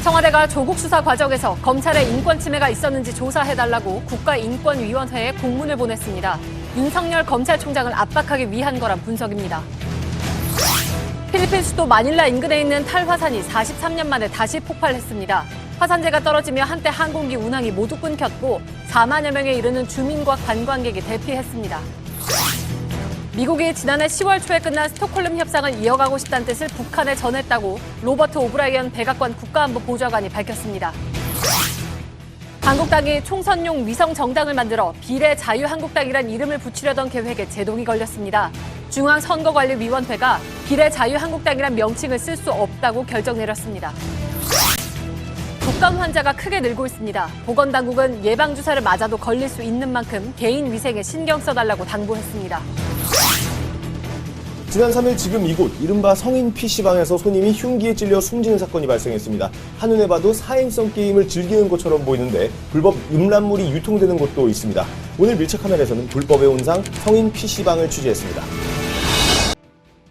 청와대가 조국 수사 과정에서 검찰의 인권 침해가 있었는지 조사해달라고 국가인권위원회에 공문을 보냈습니다. 윤석열 검찰총장을 압박하기 위한 거란 분석입니다. 필리핀 수도 마닐라 인근에 있는 탈화산이 43년 만에 다시 폭발했습니다. 화산재가 떨어지며 한때 항공기 운항이 모두 끊겼고 4만여 명에 이르는 주민과 관광객이 대피했습니다. 미국이 지난해 10월 초에 끝난 스톡홀름 협상을 이어가고 싶다는 뜻을 북한에 전했다고 로버트 오브라이언 백악관 국가안보보좌관이 밝혔습니다. 한국당이 총선용 위성 정당을 만들어 비례자유한국당이란 이름을 붙이려던 계획에 제동이 걸렸습니다. 중앙선거관리위원회가 비례자유한국당이란 명칭을 쓸 수 없다고 결정 내렸습니다. 독감 환자가 크게 늘고 있습니다. 보건당국은 예방주사를 맞아도 걸릴 수 있는 만큼 개인 위생에 신경 써달라고 당부했습니다. 지난 3일 지금 이곳 이른바 성인 PC방에서 손님이 흉기에 찔려 숨지는 사건이 발생했습니다. 한눈에 봐도 4인성 게임을 즐기는 것처럼 보이는데 불법 음란물이 유통되는 곳도 있습니다. 오늘 밀착카메라에서는 불법의 온상 성인 PC방을 취재했습니다.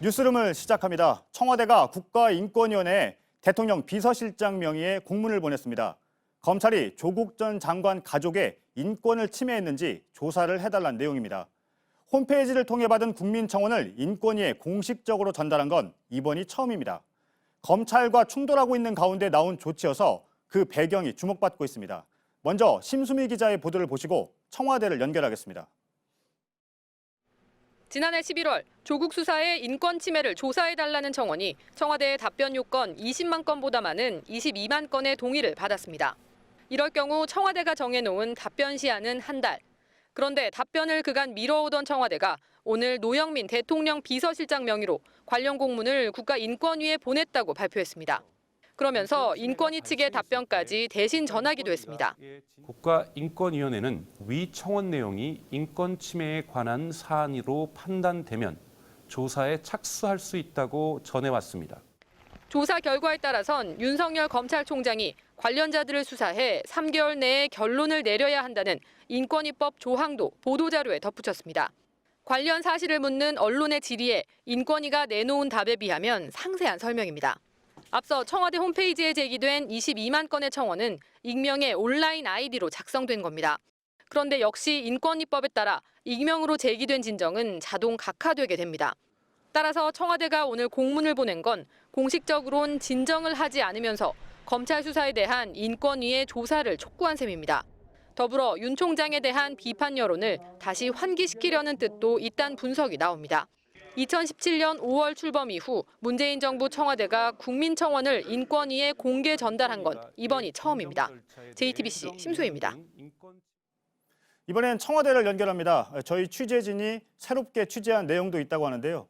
뉴스룸을 시작합니다. 청와대가 국가인권위원회에 대통령 비서실장 명의의 공문을 보냈습니다. 검찰이 조국 전 장관 가족의 인권을 침해했는지 조사를 해달라는 내용입니다. 홈페이지를 통해 받은 국민청원을 인권위에 공식적으로 전달한 건 이번이 처음입니다. 검찰과 충돌하고 있는 가운데 나온 조치여서 그 배경이 주목받고 있습니다. 먼저 심수미 기자의 보도를 보시고 청와대를 연결하겠습니다. 지난해 11월 조국 수사의 인권 침해를 조사해달라는 청원이 청와대의 답변 요건 20만 건보다 많은 22만 건의 동의를 받았습니다. 이럴 경우 청와대가 정해놓은 답변 시한은 한 달. 그런데 답변을 그간 미뤄오던 청와대가 오늘 노영민 대통령 비서실장 명의로 관련 공문을 국가인권위에 보냈다고 발표했습니다. 그러면서 인권위 측의 답변까지 대신 전하기도 했습니다. 국가인권위원회는 위 청원 내용이 인권 침해에 관한 사안으로 판단되면 조사에 착수할 수 있다고 전해왔습니다. 조사 결과에 따라선 윤석열 검찰총장이 관련자들을 수사해 3개월 내에 결론을 내려야 한다는 인권위법 조항도 보도자료에 덧붙였습니다. 관련 사실을 묻는 언론의 질의에 인권위가 내놓은 답에 비하면 상세한 설명입니다. 앞서 청와대 홈페이지에 제기된 22만 건의 청원은 익명의 온라인 아이디로 작성된 겁니다. 그런데 역시 인권위법에 따라 익명으로 제기된 진정은 자동 각하되게 됩니다. 따라서 청와대가 오늘 공문을 보낸 건 공식적으로는 진정을 하지 않으면서 검찰 수사에 대한 인권위의 조사를 촉구한 셈입니다. 더불어 윤 총장에 대한 비판 여론을 다시 환기시키려는 뜻도 있다는 분석이 나옵니다. 2017년 5월 출범 이후 문재인 정부 청와대가 국민청원을 인권위에 공개 전달한 건 이번이 처음입니다. JTBC 심소희입니다. 이번엔 청와대를 연결합니다. 저희 취재진이 새롭게 취재한 내용도 있다고 하는데요.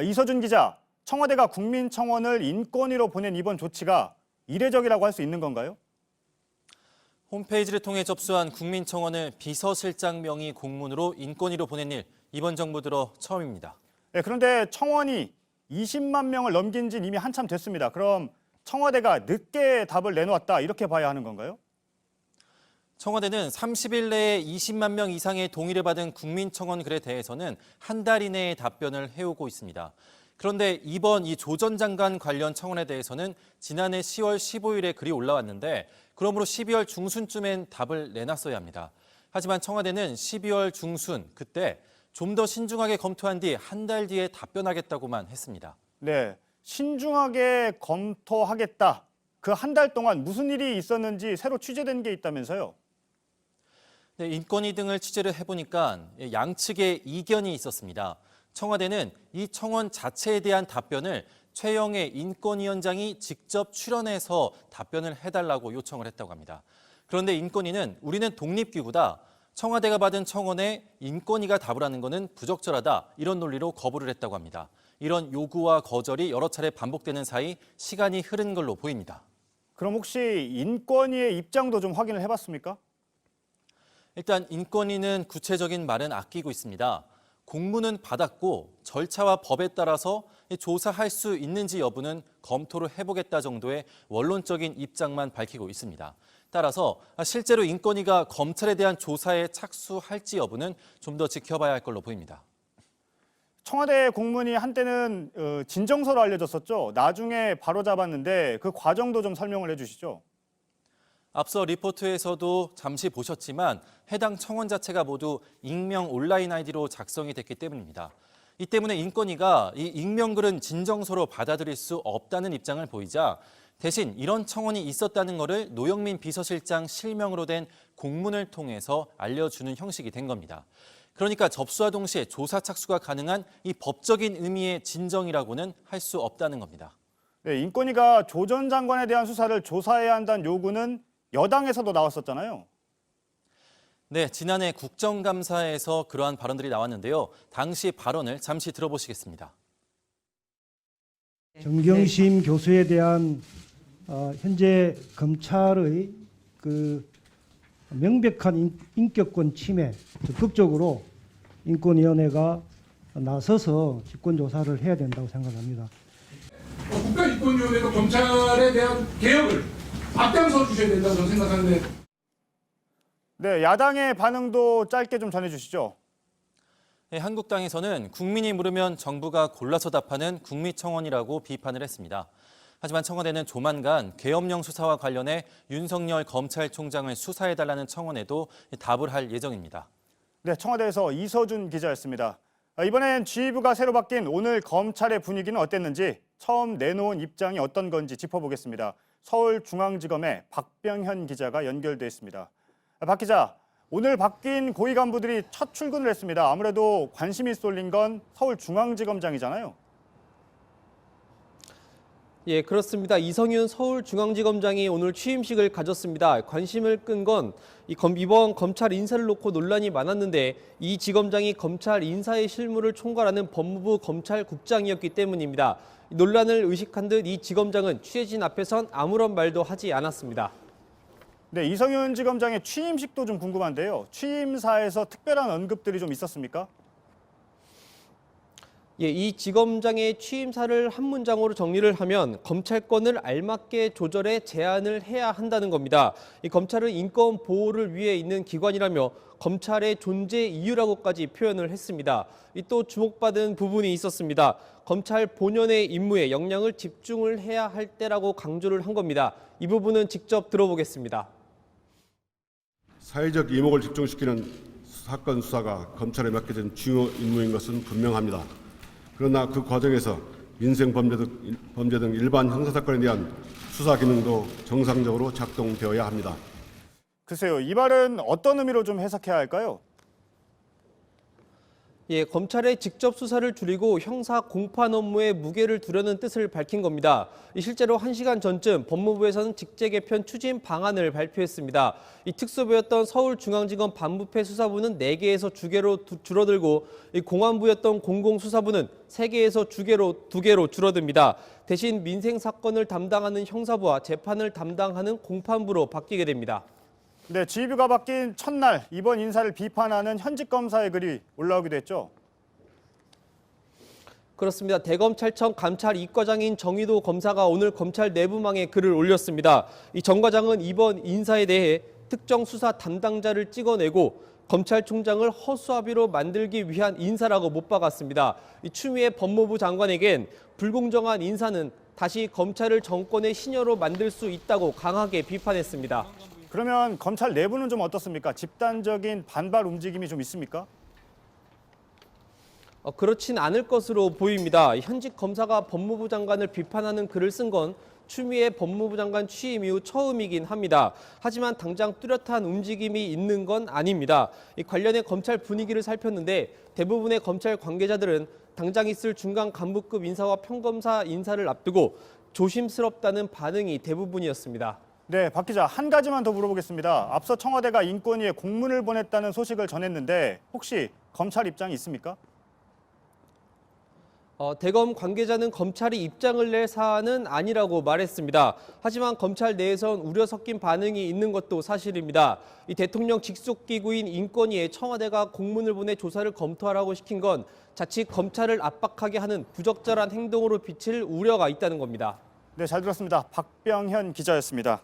이서준 기자, 청와대가 국민청원을 인권위로 보낸 이번 조치가 이례적이라고 할 수 있는 건가요? 홈페이지를 통해 접수한 국민청원을 비서실장 명의 공문으로 인권위로 보낸 일, 이번 정부 들어 처음입니다. 네, 그런데 청원이 20만 명을 넘긴 지는 이미 한참 됐습니다. 그럼 청와대가 늦게 답을 내놓았다 이렇게 봐야 하는 건가요? 청와대는 30일 내에 20만 명 이상의 동의를 받은 국민청원 글에 대해서는 한 달 이내에 답변을 해오고 있습니다. 그런데 이번 이 조 전 장관 관련 청원에 대해서는 지난해 10월 15일에 글이 올라왔는데 그러므로 12월 중순쯤엔 답을 내놨어야 합니다. 하지만 청와대는 12월 중순 그때 좀 더 신중하게 검토한 뒤 한 달 뒤에 답변하겠다고만 했습니다. 네, 신중하게 검토하겠다. 그 한 달 동안 무슨 일이 있었는지 새로 취재된 게 있다면서요? 네, 인권위 등을 취재를 해보니까 양측의 이견이 있었습니다. 청와대는 이 청원 자체에 대한 답변을 최영애 인권위원장이 직접 출연해서 답변을 해달라고 요청을 했다고 합니다. 그런데 인권위는 우리는 독립기구다. 청와대가 받은 청원에 인권위가 답을 하는 것은 부적절하다. 이런 논리로 거부를 했다고 합니다. 이런 요구와 거절이 여러 차례 반복되는 사이 시간이 흐른 걸로 보입니다. 그럼 혹시 인권위의 입장도 좀 확인을 해봤습니까? 일단 인권위는 구체적인 말은 아끼고 있습니다. 공문은 받았고 절차와 법에 따라서 조사할 수 있는지 여부는 검토를 해보겠다 정도의 원론적인 입장만 밝히고 있습니다. 따라서 실제로 인권위가 검찰에 대한 조사에 착수할지 여부는 좀 더 지켜봐야 할 걸로 보입니다. 청와대 공문이 한때는 진정서로 알려졌었죠. 나중에 바로잡았는데 그 과정도 좀 설명을 해주시죠. 앞서 리포트에서도 잠시 보셨지만 해당 청원 자체가 모두 익명 온라인 아이디로 작성이 됐기 때문입니다. 이 때문에 인권위가 이 익명글은 진정서로 받아들일 수 없다는 입장을 보이자 대신 이런 청원이 있었다는 것을 노영민 비서실장 실명으로 된 공문을 통해서 알려주는 형식이 된 겁니다. 그러니까 접수와 동시에 조사 착수가 가능한 이 법적인 의미의 진정이라고는 할 수 없다는 겁니다. 네, 인권위가 조 전 장관에 대한 수사를 조사해야 한다는 요구는 여당에서도 나왔었잖아요. 네, 지난해 국정감사에서 그러한 발언들이 나왔는데요. 당시 발언을 잠시 들어보시겠습니다. 정경심 교수에 대한 현재 검찰의 그 명백한 인격권 침해, 적극적으로 인권위원회가 나서서 직권조사를 해야 된다고 생각합니다. 국가인권위원회도 검찰에 대한 개혁을 앞장서 주셔야 된다고 저는 생각하는데. 네, 야당의 반응도 짧게 좀 전해주시죠. 네, 한국당에서는 국민이 물으면 정부가 골라서 답하는 국미청원이라고 비판을 했습니다. 하지만 청와대는 조만간 계엄령 수사와 관련해 윤석열 검찰총장을 수사해달라는 청원에도 답을 할 예정입니다. 네, 청와대에서 이서준 기자였습니다. 이번엔 지휘부가 새로 바뀐 오늘 검찰의 분위기는 어땠는지 처음 내놓은 입장이 어떤 건지 짚어보겠습니다. 서울중앙지검의 박병현 기자가 연결돼 있습니다. 박 기자, 오늘 바뀐 고위 간부들이 첫 출근을 했습니다. 아무래도 관심이 쏠린 건 서울중앙지검장이잖아요. 예, 그렇습니다. 이성윤 서울중앙지검장이 오늘 취임식을 가졌습니다. 관심을 끈 건 이번 검찰 인사를 놓고 논란이 많았는데 이 지검장이 검찰 인사의 실무를 총괄하는 법무부 검찰국장이었기 때문입니다. 논란을 의식한 듯 이 지검장은 취재진 앞에선 아무런 말도 하지 않았습니다. 네, 이성윤 지검장의 취임식도 좀 궁금한데요. 취임사에서 특별한 언급들이 좀 있었습니까? 예, 이 지검장의 취임사를 한 문장으로 정리를 하면 검찰권을 알맞게 조절해 제한을 해야 한다는 겁니다. 이 검찰은 인권 보호를 위해 있는 기관이라며 검찰의 존재 이유라고까지 표현을 했습니다. 또 주목받은 부분이 있었습니다. 검찰 본연의 임무에 역량을 집중을 해야 할 때라고 강조를 한 겁니다. 이 부분은 직접 들어보겠습니다. 사회적 이목을 집중시키는 사건 수사가 검찰에 맡겨진 중요 임무인 것은 분명합니다. 그러나 그 과정에서 민생 범죄 등 일반 형사사건에 대한 수사 기능도 정상적으로 작동되어야 합니다. 글쎄요, 이 말은 어떤 의미로 좀 해석해야 할까요? 예, 검찰의 직접 수사를 줄이고 형사 공판 업무에 무게를 두려는 뜻을 밝힌 겁니다. 실제로 1시간 전쯤 법무부에서는 직제 개편 추진 방안을 발표했습니다. 이 특수부였던 서울중앙지검 반부패 수사부는 4개에서 2개로 줄어들고 공안부였던 공공수사부는 3개에서 2개로 줄어듭니다. 대신 민생 사건을 담당하는 형사부와 재판을 담당하는 공판부로 바뀌게 됩니다. 네, 지휘부가 바뀐 첫날 이번 인사를 비판하는 현직 검사의 글이 올라오기도 했죠. 그렇습니다. 대검찰청 감찰 2과장인 정의도 검사가 오늘 검찰 내부망에 글을 올렸습니다. 이 정 과장은 이번 인사에 대해 특정 수사 담당자를 찍어내고 검찰총장을 허수아비로 만들기 위한 인사라고 못 박았습니다. 이 추미애 법무부 장관에겐 불공정한 인사는 다시 검찰을 정권의 신여로 만들 수 있다고 강하게 비판했습니다. 그러면 검찰 내부는 좀 어떻습니까? 집단적인 반발 움직임이 좀 있습니까? 그렇진 않을 것으로 보입니다. 현직 검사가 법무부 장관을 비판하는 글을 쓴 건 추미애 법무부 장관 취임 이후 처음이긴 합니다. 하지만 당장 뚜렷한 움직임이 있는 건 아닙니다. 관련해 검찰 분위기를 살폈는데 대부분의 검찰 관계자들은 당장 있을 중간 간부급 인사와 평검사 인사를 앞두고 조심스럽다는 반응이 대부분이었습니다. 네, 박 기자, 한 가지만 더 물어보겠습니다. 앞서 청와대가 인권위에 공문을 보냈다는 소식을 전했는데 혹시 검찰 입장이 있습니까? 대검 관계자는 검찰이 입장을 낼 사안은 아니라고 말했습니다. 하지만 검찰 내에선 우려 섞인 반응이 있는 것도 사실입니다. 이 대통령 직속 기구인 인권위에 청와대가 공문을 보내 조사를 검토하라고 시킨 건 자칫 검찰을 압박하게 하는 부적절한 행동으로 비칠 우려가 있다는 겁니다. 네, 잘 들었습니다. 박병현 기자였습니다.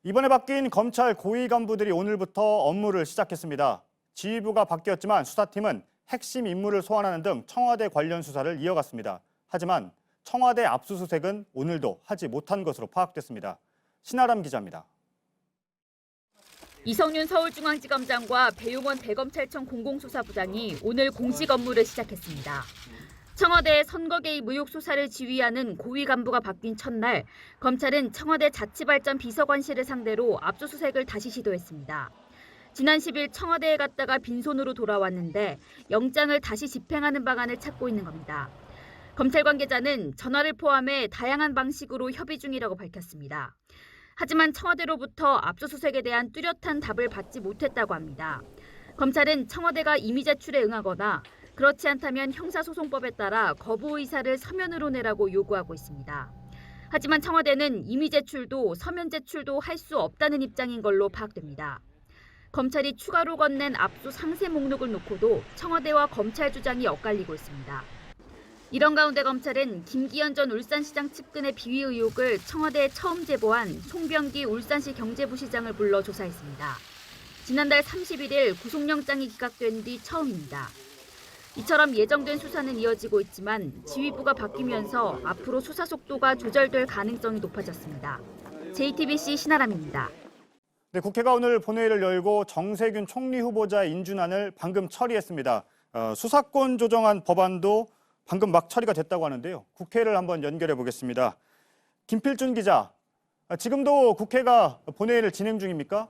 이번에 바뀐 검찰 고위 간부들이 오늘부터 업무를 시작했습니다. 지휘부가 바뀌었지만 수사팀은 핵심 인물을 소환하는 등 청와대 관련 수사를 이어갔습니다. 하지만 청와대 압수수색은 오늘도 하지 못한 것으로 파악됐습니다. 신아람 기자입니다. 이성윤 서울중앙지검장과 배용원 대검찰청 공공수사부장이 오늘 공식 업무를 시작했습니다. 청와대의 선거 개입 의혹 수사를 지휘하는 고위 간부가 바뀐 첫날, 검찰은 청와대 자치발전 비서관실을 상대로 압수수색을 다시 시도했습니다. 지난 10일 청와대에 갔다가 빈손으로 돌아왔는데 영장을 다시 집행하는 방안을 찾고 있는 겁니다. 검찰 관계자는 전화를 포함해 다양한 방식으로 협의 중이라고 밝혔습니다. 하지만 청와대로부터 압수수색에 대한 뚜렷한 답을 받지 못했다고 합니다. 검찰은 청와대가 임의 제출에 응하거나 그렇지 않다면 형사소송법에 따라 거부 의사를 서면으로 내라고 요구하고 있습니다. 하지만 청와대는 임의 제출도 서면 제출도 할 수 없다는 입장인 걸로 파악됩니다. 검찰이 추가로 건넨 압수 상세 목록을 놓고도 청와대와 검찰 주장이 엇갈리고 있습니다. 이런 가운데 검찰은 김기현 전 울산시장 측근의 비위 의혹을 청와대에 처음 제보한 송병기 울산시 경제부시장을 불러 조사했습니다. 지난달 31일 구속영장이 기각된 뒤 처음입니다. 이처럼 예정된 수사는 이어지고 있지만 지휘부가 바뀌면서 앞으로 수사 속도가 조절될 가능성이 높아졌습니다. JTBC 신아람입니다. 네, 국회가 오늘 본회의를 열고 정세균 총리 후보자의 인준안을 방금 처리했습니다. 수사권 조정안 법안도 방금 막 처리가 됐다고 하는데요. 국회를 한번 연결해 보겠습니다. 김필준 기자, 지금도 국회가 본회의를 진행 중입니까?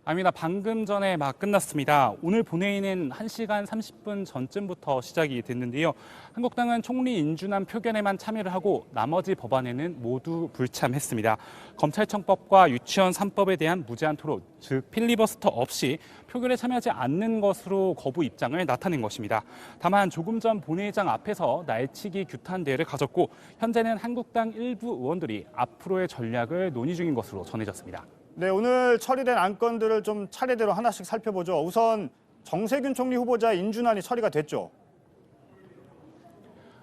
아닙니다. 방금 전에 막 끝났습니다. 오늘 본회의는 1시간 30분 전쯤부터 시작이 됐는데요. 한국당은 총리 인준안 표결에만 참여를 하고 나머지 법안에는 모두 불참했습니다. 검찰청법과 유치원 3법에 대한 무제한 토론, 즉 필리버스터 없이 표결에 참여하지 않는 것으로 거부 입장을 나타낸 것입니다. 다만 조금 전 본회의장 앞에서 날치기 규탄 대회를 가졌고 현재는 한국당 일부 의원들이 앞으로의 전략을 논의 중인 것으로 전해졌습니다. 네, 오늘 처리된 안건들을 좀 차례대로 하나씩 살펴보죠. 우선 정세균 총리 후보자 인준안이 처리가 됐죠.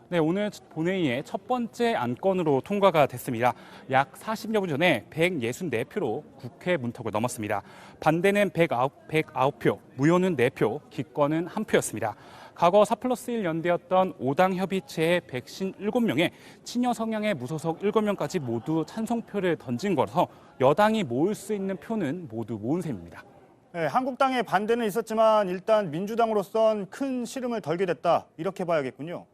네, 오늘 본회의의 첫 번째 안건으로 통과가 됐습니다. 약 40여 분 전에 164표로 국회 문턱을 넘었습니다. 반대는 109표, 무효는 4표, 기권은 1표였습니다. 과거 4+1 연대였던 5당 협의체의 157명에 친여 성향의 무소속 7명까지 모두 찬성표를 던진 거라서 여당이 모을 수 있는 표는 모두 모은 셈입니다. 네, 한국당의 반대는 있었지만 일단 민주당으로선 큰 시름을 덜게 됐다, 이렇게 봐야겠군요.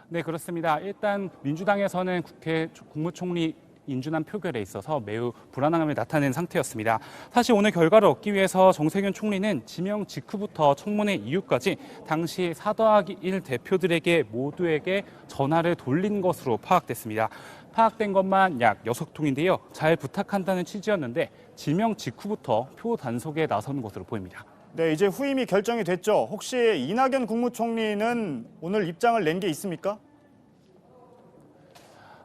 네, 그렇습니다. 일단 민주당에서는 국회 국무총리 인준안 표결에 있어서 매우 불안함을 나타낸 상태였습니다. 사실 오늘 결과를 얻기 위해서 정세균 총리는 지명 직후부터 청문회 이후까지 당시 4+1 대표들에게 모두에게 전화를 돌린 것으로 파악됐습니다. 파악된 것만 약 6통인데요. 잘 부탁한다는 취지였는데 지명 직후부터 표 단속에 나선 것으로 보입니다. 네, 이제 후임이 결정이 됐죠. 혹시 이낙연 국무총리는 오늘 입장을 낸 게 있습니까?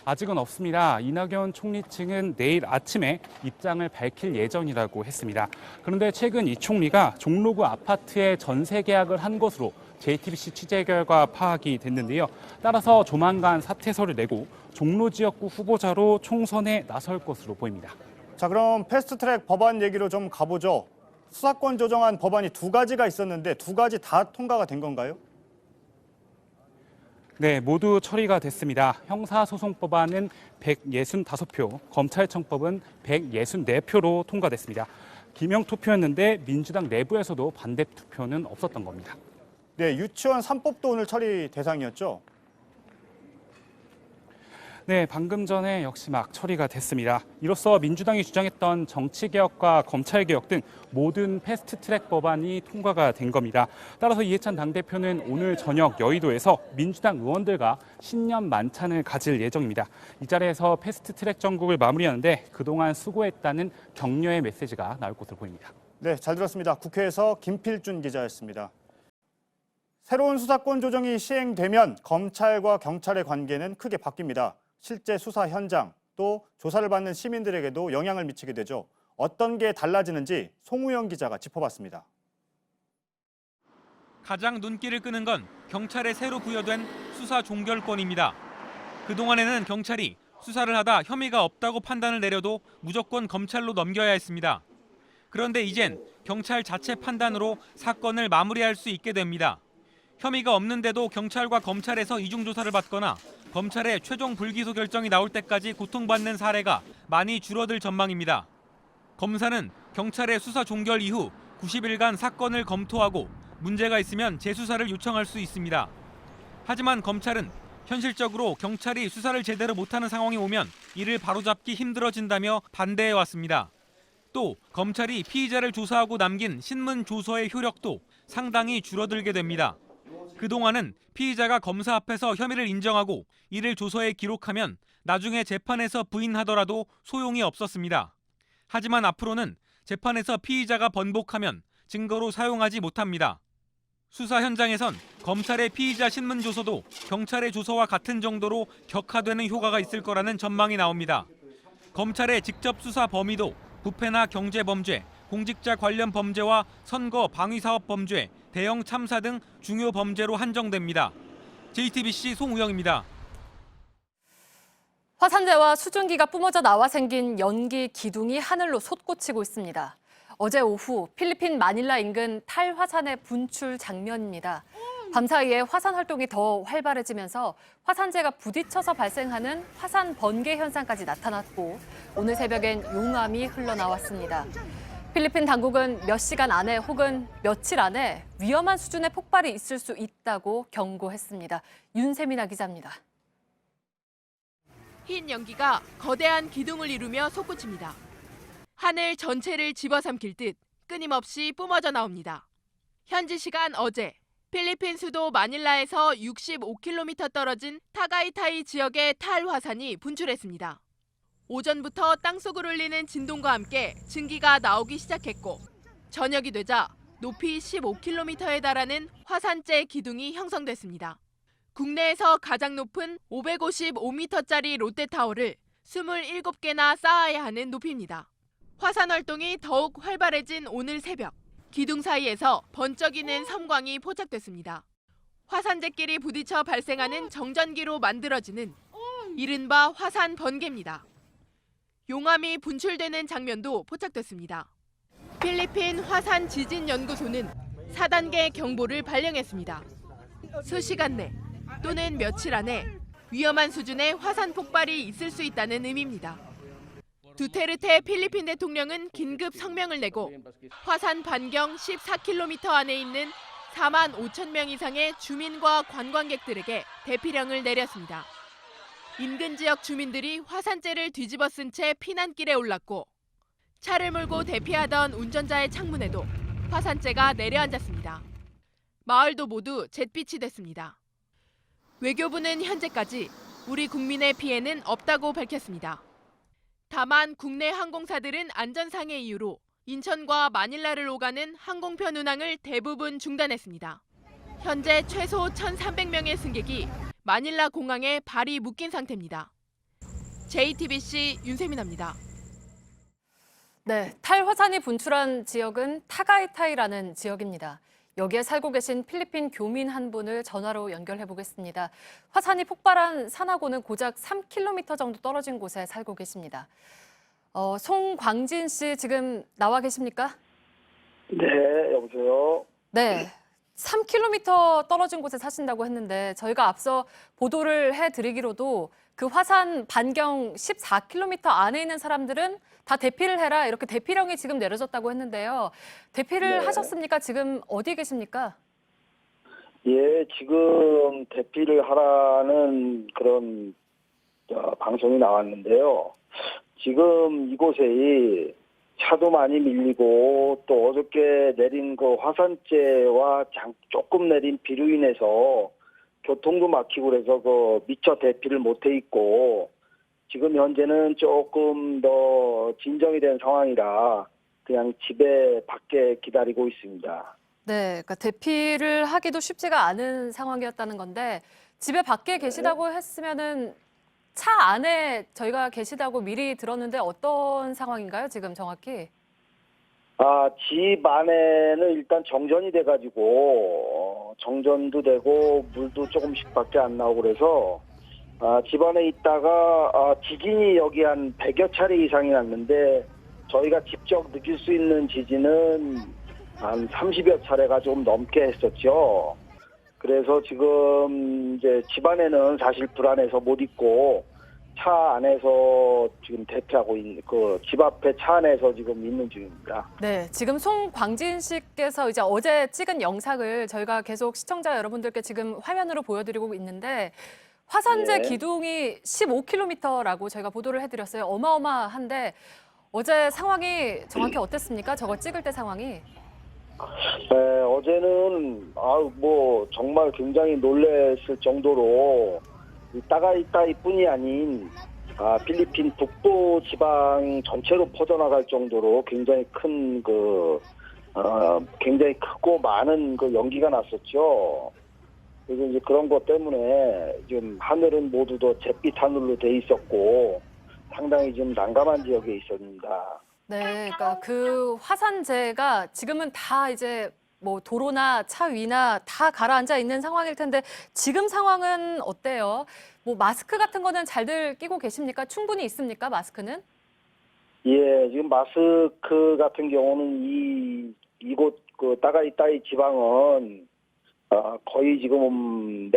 아직은 없습니다. 이낙연 총리 측은 내일 아침에 입장을 밝힐 예정이라고 했습니다. 그런데 최근 이 총리가 종로구 아파트에 전세 계약을 한 것으로 JTBC 취재 결과 파악이 됐는데요. 따라서 조만간 사퇴서를 내고 종로 지역구 후보자로 총선에 나설 것으로 보입니다. 자, 그럼 패스트트랙 법안 얘기로 좀 가보죠. 수사권 조정안 법안이 2가지가 있었는데 2가지 다 통과가 된 건가요? 네, 모두 처리가 됐습니다. 형사소송법안은 165표, 검찰청법은 164표로 통과됐습니다. 기명 투표였는데 민주당 내부에서도 반대 투표는 없었던 겁니다. 네, 유치원 3법도 오늘 처리 대상이었죠? 네, 방금 전에 역시 막 처리가 됐습니다. 이로써 민주당이 주장했던 정치개혁과 검찰개혁 등 모든 패스트트랙 법안이 통과가 된 겁니다. 따라서 이해찬 당대표는 오늘 저녁 여의도에서 민주당 의원들과 신년 만찬을 가질 예정입니다. 이 자리에서 패스트트랙 정국을 마무리하는데 그동안 수고했다는 격려의 메시지가 나올 것으로 보입니다. 네, 잘 들었습니다. 국회에서 김필준 기자였습니다. 새로운 수사권 조정이 시행되면 검찰과 경찰의 관계는 크게 바뀝니다. 실제 수사 현장, 또 조사를 받는 시민들에게도 영향을 미치게 되죠. 어떤 게 달라지는지 송우영 기자가 짚어봤습니다. 가장 눈길을 끄는 건 경찰에 새로 부여된 수사 종결권입니다. 그동안에는 경찰이 수사를 하다 혐의가 없다고 판단을 내려도 무조건 검찰로 넘겨야 했습니다. 그런데 이젠 경찰 자체 판단으로 사건을 마무리할 수 있게 됩니다. 혐의가 없는데도 경찰과 검찰에서 이중조사를 받거나 검찰의 최종 불기소 결정이 나올 때까지 고통받는 사례가 많이 줄어들 전망입니다. 검사는 경찰의 수사 종결 이후 90일간 사건을 검토하고 문제가 있으면 재수사를 요청할 수 있습니다. 하지만 검찰은 현실적으로 경찰이 수사를 제대로 못하는 상황이 오면 이를 바로잡기 힘들어진다며 반대해왔습니다. 또 검찰이 피의자를 조사하고 남긴 신문 조서의 효력도 상당히 줄어들게 됩니다. 그동안은 피의자가 검사 앞에서 혐의를 인정하고 이를 조서에 기록하면 나중에 재판에서 부인하더라도 소용이 없었습니다. 하지만 앞으로는 재판에서 피의자가 번복하면 증거로 사용하지 못합니다. 수사 현장에선 검찰의 피의자 신문 조서도 경찰의 조서와 같은 정도로 격화되는 효과가 있을 거라는 전망이 나옵니다. 검찰의 직접 수사 범위도 부패나 경제범죄, 공직자 관련 범죄와 선거 방위사업 범죄, 대형 참사 등 중요 범죄로 한정됩니다. JTBC 송우영입니다. 화산재와 수증기가 뿜어져 나와 생긴 연기 기둥이 하늘로 솟구치고 있습니다. 어제 오후 필리핀 마닐라 인근 탈화산의 분출 장면입니다. 밤사이에 화산 활동이 더 활발해지면서 화산재가 부딪혀서 발생하는 화산 번개 현상까지 나타났고 오늘 새벽엔 용암이 흘러나왔습니다. 필리핀 당국은 몇 시간 안에 혹은 며칠 안에 위험한 수준의 폭발이 있을 수 있다고 경고했습니다. 윤세민아 기자입니다. 흰 연기가 거대한 기둥을 이루며 솟구칩니다. 하늘 전체를 집어삼킬 듯 끊임없이 뿜어져 나옵니다. 현지 시간 어제 필리핀 수도 마닐라에서 65km 떨어진 타가이타이 지역의 탈화산이 분출했습니다. 오전부터 땅속을 울리는 진동과 함께 증기가 나오기 시작했고 저녁이 되자 높이 15km에 달하는 화산재 기둥이 형성됐습니다. 국내에서 가장 높은 555m짜리 롯데타워를 27개나 쌓아야 하는 높이입니다. 화산 활동이 더욱 활발해진 오늘 새벽, 기둥 사이에서 번쩍이는 섬광이 포착됐습니다. 화산재끼리 부딪혀 발생하는 정전기로 만들어지는 이른바 화산 번개입니다. 용암이 분출되는 장면도 포착됐습니다. 필리핀 화산 지진 연구소는 4단계 경보를 발령했습니다. 수시간 내 또는 며칠 안에 위험한 수준의 화산 폭발이 있을 수 있다는 의미입니다. 두테르테 필리핀 대통령은 긴급 성명을 내고 화산 반경 14km 안에 있는 4만 5천 명 이상의 주민과 관광객들에게 대피령을 내렸습니다. 인근 지역 주민들이 화산재를 뒤집어 쓴 채 피난길에 올랐고 차를 몰고 대피하던 운전자의 창문에도 화산재가 내려앉았습니다. 마을도 모두 잿빛이 됐습니다. 외교부는 현재까지 우리 국민의 피해는 없다고 밝혔습니다. 다만 국내 항공사들은 안전상의 이유로 인천과 마닐라를 오가는 항공편 운항을 대부분 중단했습니다. 현재 최소 1,300명의 승객이 마닐라 공항에 발이 묶인 상태입니다. JTBC 윤세민아입니다. 네, 탈화산이 분출한 지역은 타가이타이라는 지역입니다. 여기에 살고 계신 필리핀 교민 한 분을 전화로 연결해 보겠습니다. 화산이 폭발한 산하고는 고작 3km 정도 떨어진 곳에 살고 계십니다. 송광진 씨 지금 나와 계십니까? 네, 여보세요. 네, 3km 떨어진 곳에 사신다고 했는데 저희가 앞서 보도를 해드리기로도 그 화산 반경 14km 안에 있는 사람들은 다 대피를 해라 이렇게 대피령이 지금 내려졌다고 했는데요. 대피를 네. 하셨습니까? 지금 어디 계십니까? 예, 지금 대피를 하라는 그런 방송이 나왔는데요. 지금 이곳에 차도 많이 밀리고 또 어저께 내린 그 화산재와 조금 내린 비로 인해서 교통도 막히고 그래서 미처 대피를 못해 있고 지금 현재는 조금 더 진정이 된 상황이라 그냥 집에 밖에 기다리고 있습니다. 네, 그러니까 대피를 하기도 쉽지가 않은 상황이었다는 건데 집에 밖에 계시다고 했으면은 차 안에 저희가 계시다고 미리 들었는데 어떤 상황인가요, 지금 정확히? 집 안에는 일단 정전이 돼가지고 정전도 되고 물도 조금씩밖에 안 나오고 그래서 집 안에 있다가 지진이 여기 한 100여 차례 이상이 났는데 저희가 직접 느낄 수 있는 지진은 한 30여 차례가 좀 넘게 했었죠. 그래서 지금 이제 집안에는 사실 불안해서 못 있고 차 안에서 지금 대피하고 있는 그 집 앞에 차 안에서 지금 있는 중입니다. 네, 지금 송광진 씨께서 이제 어제 찍은 영상을 저희가 계속 시청자 여러분들께 지금 화면으로 보여드리고 있는데 화산재 네. 기둥이 15km라고 저희가 보도를 해드렸어요. 어마어마한데 어제 상황이 정확히 어땠습니까? 저거 찍을 때 상황이? 네, 어제는 뭐 정말 굉장히 놀랐을 정도로 이 따가이따이뿐이 아닌 필리핀 북부 지방 전체로 퍼져나갈 정도로 굉장히 큰 굉장히 크고 많은 그 연기가 났었죠. 그래서 이제 그런 것 때문에 지금 하늘은 모두 다 잿빛 하늘로 돼 있었고 상당히 좀 난감한 지역에 있었습니다. 네, 그러니까 그 화산재가 지금은 다 이제 뭐 도로나 차 위나 다 가라앉아 있는 상황일 텐데 지금 상황은 어때요? 뭐 마스크 같은 거는 잘들 끼고 계십니까? 충분히 있습니까? 마스크는? 예, 지금 마스크 같은 경우는 이곳 그 따가이따이 지방은 거의 지금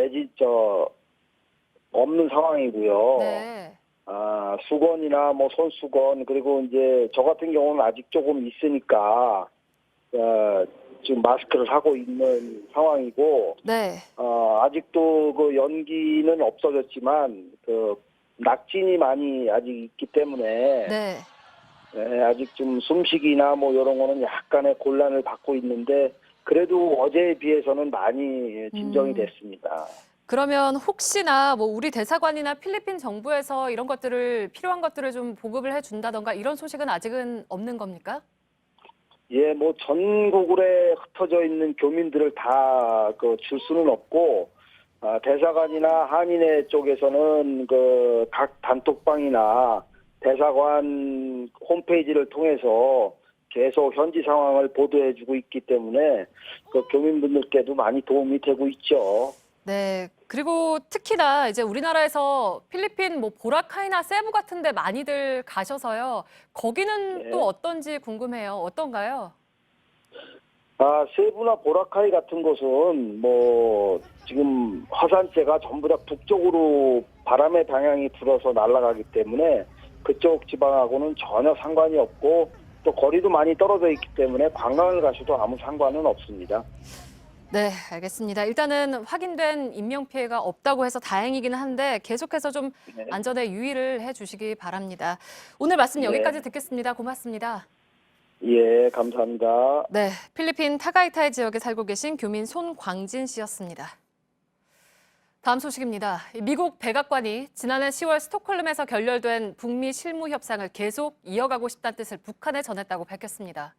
없는 상황이고요. 네. 수건이나 뭐 손수건 그리고 이제 저 같은 경우는 아직 조금 있으니까 지금 마스크를 하고 있는 상황이고 네. 아직도 그 연기는 없어졌지만 그 낙진이 많이 아직 있기 때문에 네. 네, 아직 좀 숨쉬기나 뭐 이런 거는 약간의 곤란을 받고 있는데 그래도 어제에 비해서는 많이 진정이 됐습니다. 그러면 혹시나 뭐 우리 대사관이나 필리핀 정부에서 이런 것들을 필요한 것들을 좀 보급을 해준다던가 이런 소식은 아직은 없는 겁니까? 예, 뭐 전국에 흩어져 있는 교민들을 다 줄 수는 없고 대사관이나 한인회 쪽에서는 그 각 단톡방이나 대사관 홈페이지를 통해서 계속 현지 상황을 보도해주고 있기 때문에 그 교민분들께도 많이 도움이 되고 있죠. 네. 그리고 특히나 이제 우리나라에서 필리핀 뭐 보라카이나 세부 같은 데 많이들 가셔서요. 거기는 네. 또 어떤지 궁금해요. 어떤가요? 세부나 보라카이 같은 곳은 뭐 지금 화산재가 전부 다 북쪽으로 바람의 방향이 불어서 날아가기 때문에 그쪽 지방하고는 전혀 상관이 없고 또 거리도 많이 떨어져 있기 때문에 관광을 가셔도 아무 상관은 없습니다. 네, 알겠습니다. 일단은 확인된 인명피해가 없다고 해서 다행이기는 한데 계속해서 좀 네. 안전에 유의를 해주시기 바랍니다. 오늘 말씀 여기까지 듣겠습니다. 고맙습니다. 예, 감사합니다. 네, 필리핀 타가이타이 지역에 살고 계신 교민 손광진 씨였습니다. 다음 소식입니다. 미국 백악관이 지난해 10월 스톡홀름에서 결렬된 북미 실무 협상을 계속 이어가고 싶다는 뜻을 북한에 전했다고 밝혔습니다.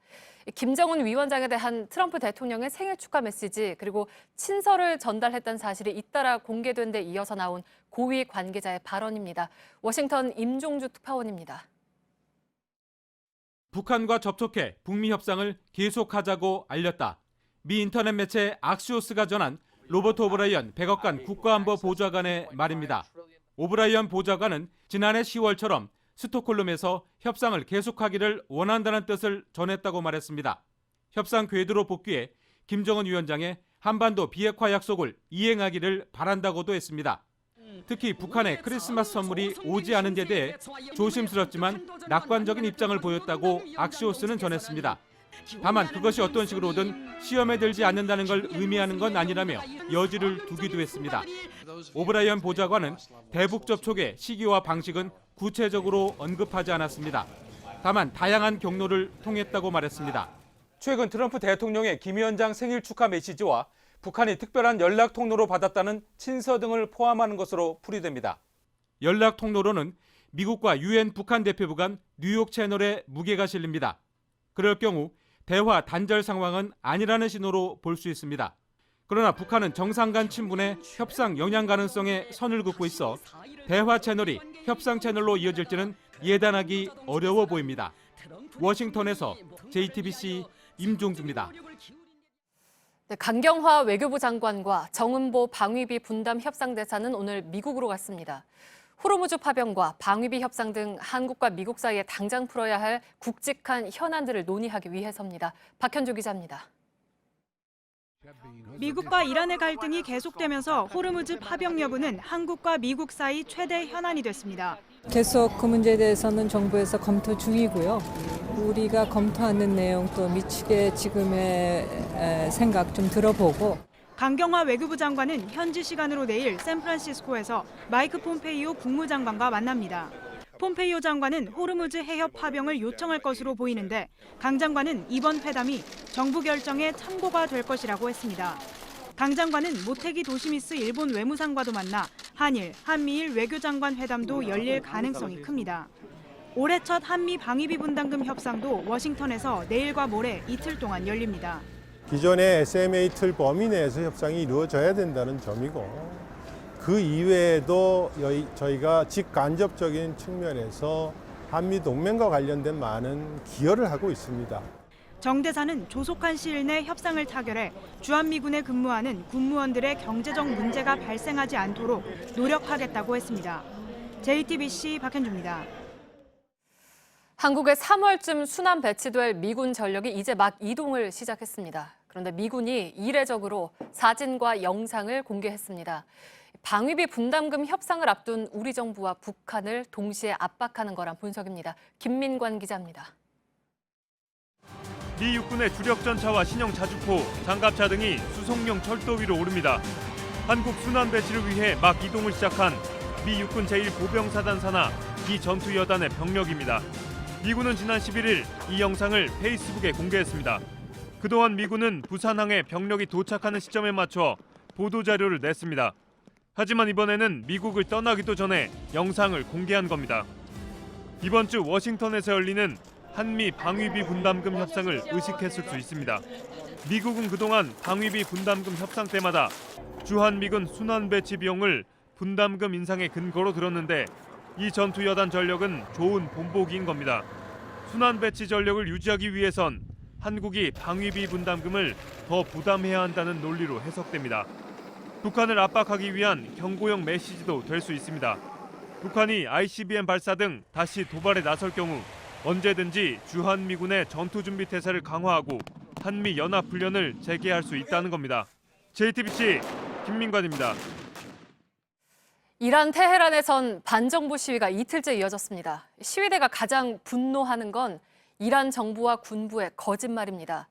김정은 위원장에 대한 트럼프 대통령의 생일 축하 메시지 그리고 친서를 전달했다는 사실이 잇따라 공개된 데 이어서 나온 고위 관계자의 발언입니다. 워싱턴 임종주 특파원입니다. 북한과 접촉해 북미 협상을 계속하자고 알렸다. 미 인터넷 매체 악시오스가 전한 로버트 오브라이언 백악관 국가안보 보좌관의 말입니다. 오브라이언 보좌관은 지난해 10월처럼 스톡홀름에서 협상을 계속하기를 원한다는 뜻을 전했다고 말했습니다. 협상 궤도로 복귀해 김정은 위원장의 한반도 비핵화 약속을 이행하기를 바란다고도 했습니다. 특히 북한의 크리스마스 선물이 오지 않은 데 대해 조심스럽지만 낙관적인 입장을 보였다고 악시오스는 전했습니다. 다만 그것이 어떤 식으로든 시험에 들지 않는다는 걸 의미하는 건 아니라며 여지를 두기도 했습니다. 오브라이언 보좌관은 대북 접촉의 시기와 방식은 구체적으로 언급하지 않았습니다. 다만 다양한 경로를 통했다고 말했습니다. 최근 트럼프 대통령의 김 위원장 생일 축하 메시지와 북한이 특별한 연락 통로로 받았다는 친서 등을 포함하는 것으로 풀이됩니다. 연락 통로로는 미국과 유엔 북한 대표부 간 뉴욕 채널에 무게가 실립니다. 그럴 경우 대화 단절 상황은 아니라는 신호로 볼 수 있습니다. 그러나 북한은 정상 간 친분에 협상 영향 가능성에 선을 긋고 있어 대화 채널이 협상 채널로 이어질지는 예단하기 어려워 보입니다. 워싱턴에서 JTBC 임종주입니다. 네, 강경화 외교부 장관과 정은보 방위비 분담 협상대사는 오늘 미국으로 갔습니다. 호르무즈 파병과 방위비 협상 등 한국과 미국 사이에 당장 풀어야 할 굵직한 현안들을 논의하기 위해서입니다. 박현주 기자입니다. 미국과 이란의 갈등이 계속되면서 호르무즈 파병 여부는 한국과 미국 사이 최대 현안이 됐습니다. 계속 그 문제에 대해서는 정부에서 검토 중이고요. 우리가 검토하는 내용 또 미치게 지금의 생각 좀 들어보고. 강경화 외교부 장관은 현지 시간으로 내일 샌프란시스코에서 마이크 폼페이오 국무장관과 만납니다. 폼페이오 장관은 호르무즈 해협 파병을 요청할 것으로 보이는데 강 장관은 이번 회담이 정부 결정에 참고가 될 것이라고 했습니다. 강 장관은 모테기 도시미스 일본 외무상과도 만나 한일, 한미일 외교장관 회담도 열릴 가능성이 큽니다. 올해 첫 한미 방위비 분담금 협상도 워싱턴에서 내일과 모레 이틀 동안 열립니다. 기존의 SMA 틀 범위 내에서 협상이 이루어져야 된다는 점이고 그 이외에도 저희가 직간접적인 측면에서 한미 동맹과 관련된 많은 기여를 하고 있습니다. 정 대사는 조속한 시일 내 협상을 타결해 주한미군에 근무하는 군무원들의 경제적 문제가 발생하지 않도록 노력하겠다고 했습니다. JTBC 박현주입니다. 한국에 3월쯤 순환 배치될 미군 전력이 이제 막 이동을 시작했습니다. 그런데 미군이 이례적으로 사진과 영상을 공개했습니다. 방위비 분담금 협상을 앞둔 우리 정부와 북한을 동시에 압박하는 거란 분석입니다. 김민관 기자입니다. 미 육군의 주력 전차와 신형 자주포, 장갑차 등이 수송용 철도 위로 오릅니다. 한국 순환 배치를 위해 막 이동을 시작한 미 육군 제1보병사단 산하 기 전투여단의 병력입니다. 미군은 지난 11일 이 영상을 페이스북에 공개했습니다. 그동안 미군은 부산항에 병력이 도착하는 시점에 맞춰 보도자료를 냈습니다. 하지만 이번에는 미국을 떠나기도 전에 영상을 공개한 겁니다. 이번 주 워싱턴에서 열리는 한미 방위비 분담금 협상을 의식했을 수 있습니다. 미국은 그동안 방위비 분담금 협상 때마다 주한미군 순환 배치 비용을 분담금 인상의 근거로 들었는데 이 전투여단 전력은 좋은 본보기인 겁니다. 순환 배치 전력을 유지하기 위해선 한국이 방위비 분담금을 더 부담해야 한다는 논리로 해석됩니다. 북한을 압박하기 위한 경고형 메시지도 될 수 있습니다. 북한이 ICBM 발사 등 다시 도발에 나설 경우 언제든지 주한미군의 전투준비 태세를 강화하고 한미 연합훈련을 재개할 수 있다는 겁니다. JTBC 김민관입니다. 이란 테헤란에선 반정부 시위가 이틀째 이어졌습니다. 시위대가 가장 분노하는 건 이란 정부와 군부의 거짓말입니다.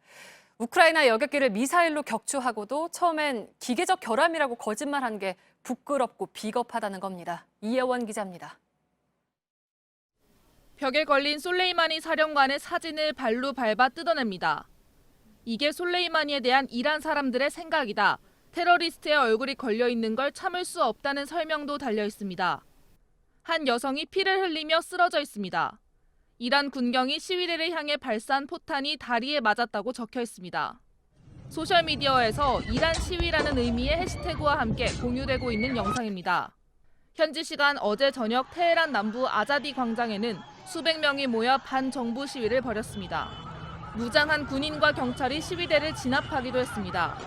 우크라이나 여객기를 미사일로 격추하고도 처음엔 기계적 결함이라고 거짓말한 게 부끄럽고 비겁하다는 겁니다. 이혜원 기자입니다. 벽에 걸린 솔레이마니 사령관의 사진을 발로 밟아 뜯어냅니다. 이게 솔레이마니에 대한 이란 사람들의 생각이다. 테러리스트의 얼굴이 걸려 있는 걸 참을 수 없다는 설명도 달려 있습니다. 한 여성이 피를 흘리며 쓰러져 있습니다. 이란 군경이 시위대를 향해 발사한 포탄이 다리에 맞았다고 적혀 있습니다. 소셜미디어에서 이란 시위라는 의미의 해시태그와 함께 공유되고 있는 영상입니다. 현지 시간 어제 저녁 테헤란 남부 아자디 광장에는 수백 명이 모여 반정부 시위를 벌였습니다. 무장한 군인과 경찰이 시위대를 진압하기도 했습니다.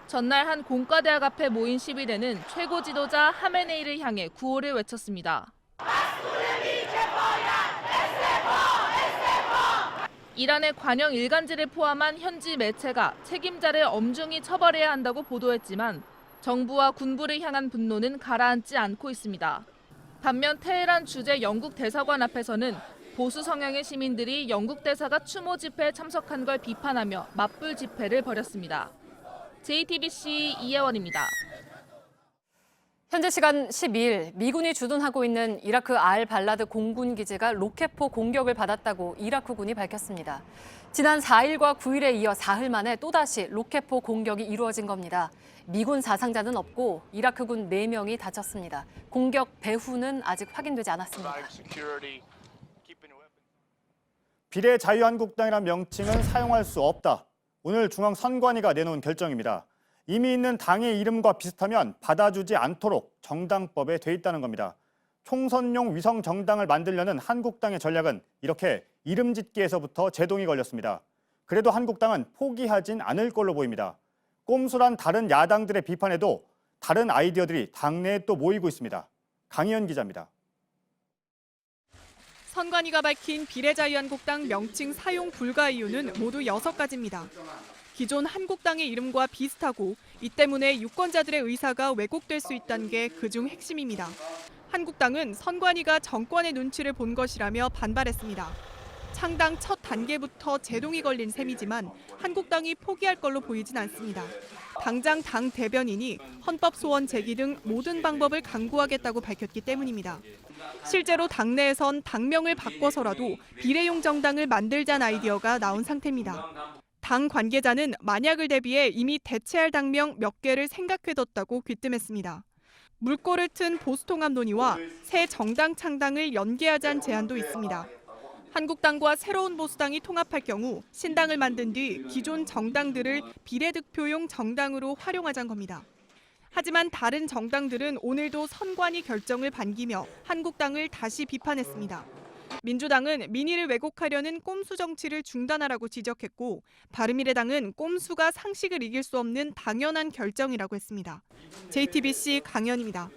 전날 한 공과대학 앞에 모인 시위대는 최고 지도자 하메네이를 향해 구호를 외쳤습니다. 이란의 관영 일간지를 포함한 현지 매체가 책임자를 엄중히 처벌해야 한다고 보도했지만 정부와 군부를 향한 분노는 가라앉지 않고 있습니다. 반면 테헤란 주재 영국 대사관 앞에서는 보수 성향의 시민들이 영국 대사가 추모 집회에 참석한 걸 비판하며 맞불 집회를 벌였습니다. JTBC 이혜원입니다. 현재 시간 12일 미군이 주둔하고 있는 이라크 알-발라드 공군 기지가 로켓포 공격을 받았다고 이라크군이 밝혔습니다. 지난 4일과 9일에 이어 사흘 만에 또다시 로켓포 공격이 이루어진 겁니다. 미군 사상자는 없고 이라크군 4명이 다쳤습니다. 공격 배후는 아직 확인되지 않았습니다. 비례자유한국당이란 명칭은 사용할 수 없다. 오늘 중앙선관위가 내놓은 결정입니다. 이미 있는 당의 이름과 비슷하면 받아주지 않도록 정당법에 돼 있다는 겁니다. 총선용 위성 정당을 만들려는 한국당의 전략은 이렇게 이름 짓기에서부터 제동이 걸렸습니다. 그래도 한국당은 포기하진 않을 걸로 보입니다. 꼼수란 다른 야당들의 비판에도 다른 아이디어들이 당내에 또 모이고 있습니다. 강희연 기자입니다. 선관위가 밝힌 비례자유한국당 명칭 사용 불가 이유는 모두 6가지입니다. 기존 한국당의 이름과 비슷하고 이 때문에 유권자들의 의사가 왜곡될 수 있다는 게 그중 핵심입니다. 한국당은 선관위가 정권의 눈치를 본 것이라며 반발했습니다. 창당 첫 단계부터 제동이 걸린 셈이지만 한국당이 포기할 걸로 보이진 않습니다. 당장 당 대변인이 헌법 소원 제기 등 모든 방법을 강구하겠다고 밝혔기 때문입니다. 실제로 당내에선 당명을 바꿔서라도 비례용 정당을 만들자는 아이디어가 나온 상태입니다. 당 관계자는 만약을 대비해 이미 대체할 당명 몇 개를 생각해뒀다고 귀뜸했습니다. 물꼬를 튼 보수통합 논의와 새 정당 창당을 연계하자는 제안도 있습니다. 한국당과 새로운 보수당이 통합할 경우 신당을 만든 뒤 기존 정당들을 비례득표용 정당으로 활용하자는 겁니다. 하지만 다른 정당들은 오늘도 선관위 결정을 반기며 한국당을 다시 비판했습니다. 민주당은 민의를 왜곡하려는 꼼수 정치를 중단하라고 지적했고 바른미래당은 꼼수가 상식을 이길 수 없는 당연한 결정이라고 했습니다. JTBC 강연입니다.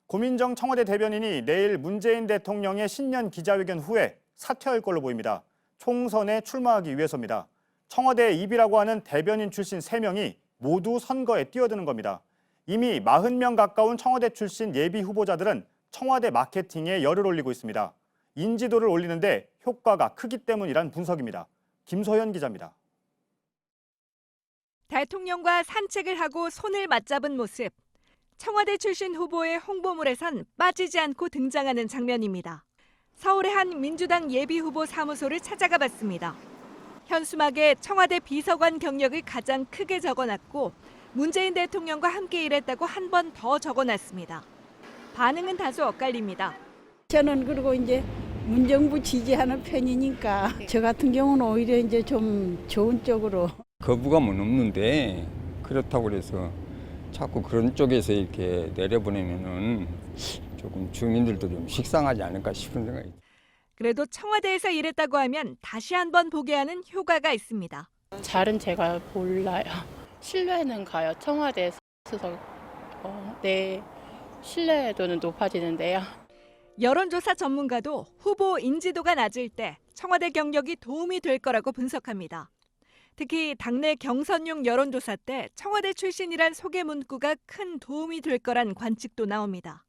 고민정 청와대 대변인이 내일 문재인 대통령의 신년 기자회견 후에 사퇴할 걸로 보입니다. 총선에 출마하기 위해서입니다. 청와대 입이라고 하는 대변인 출신 3명이 모두 선거에 뛰어드는 겁니다. 이미 40명 가까운 청와대 출신 예비 후보자들은 청와대 마케팅에 열을 올리고 있습니다. 인지도를 올리는데 효과가 크기 때문이란 분석입니다. 김소연 기자입니다. 대통령과 산책을 하고 손을 맞잡은 모습. 청와대 출신 후보의 홍보물에선 빠지지 않고 등장하는 장면입니다. 서울의 한 민주당 예비 후보 사무소를 찾아가 봤습니다. 현수막에 청와대 비서관 경력을 가장 크게 적어놨고 문재인 대통령과 함께 일했다고 한 번 더 적어놨습니다. 반응은 다소 엇갈립니다. 저는 그리고 이제 문정부 지지하는 편이니까 저 같은 경우는 오히려 이제 좀 좋은 쪽으로. 거부감은 없는데 그렇다고 그래서 자꾸 그런 쪽에서 이렇게 내려보내면은 조금 주민들도 좀 식상하지 않을까 싶은 생각이. 그래도 청와대에서 일했다고 하면 다시 한번 보게 하는 효과가 있습니다. 잘은 제가 몰라요. 신뢰는 가요. 청와대에서 내 신뢰도는 높아지는데요. 여론조사 전문가도 후보 인지도가 낮을 때 청와대 경력이 도움이 될 거라고 분석합니다. 특히 당내 경선용 여론조사 때 청와대 출신이란 소개 문구가 큰 도움이 될 거란 관측도 나옵니다.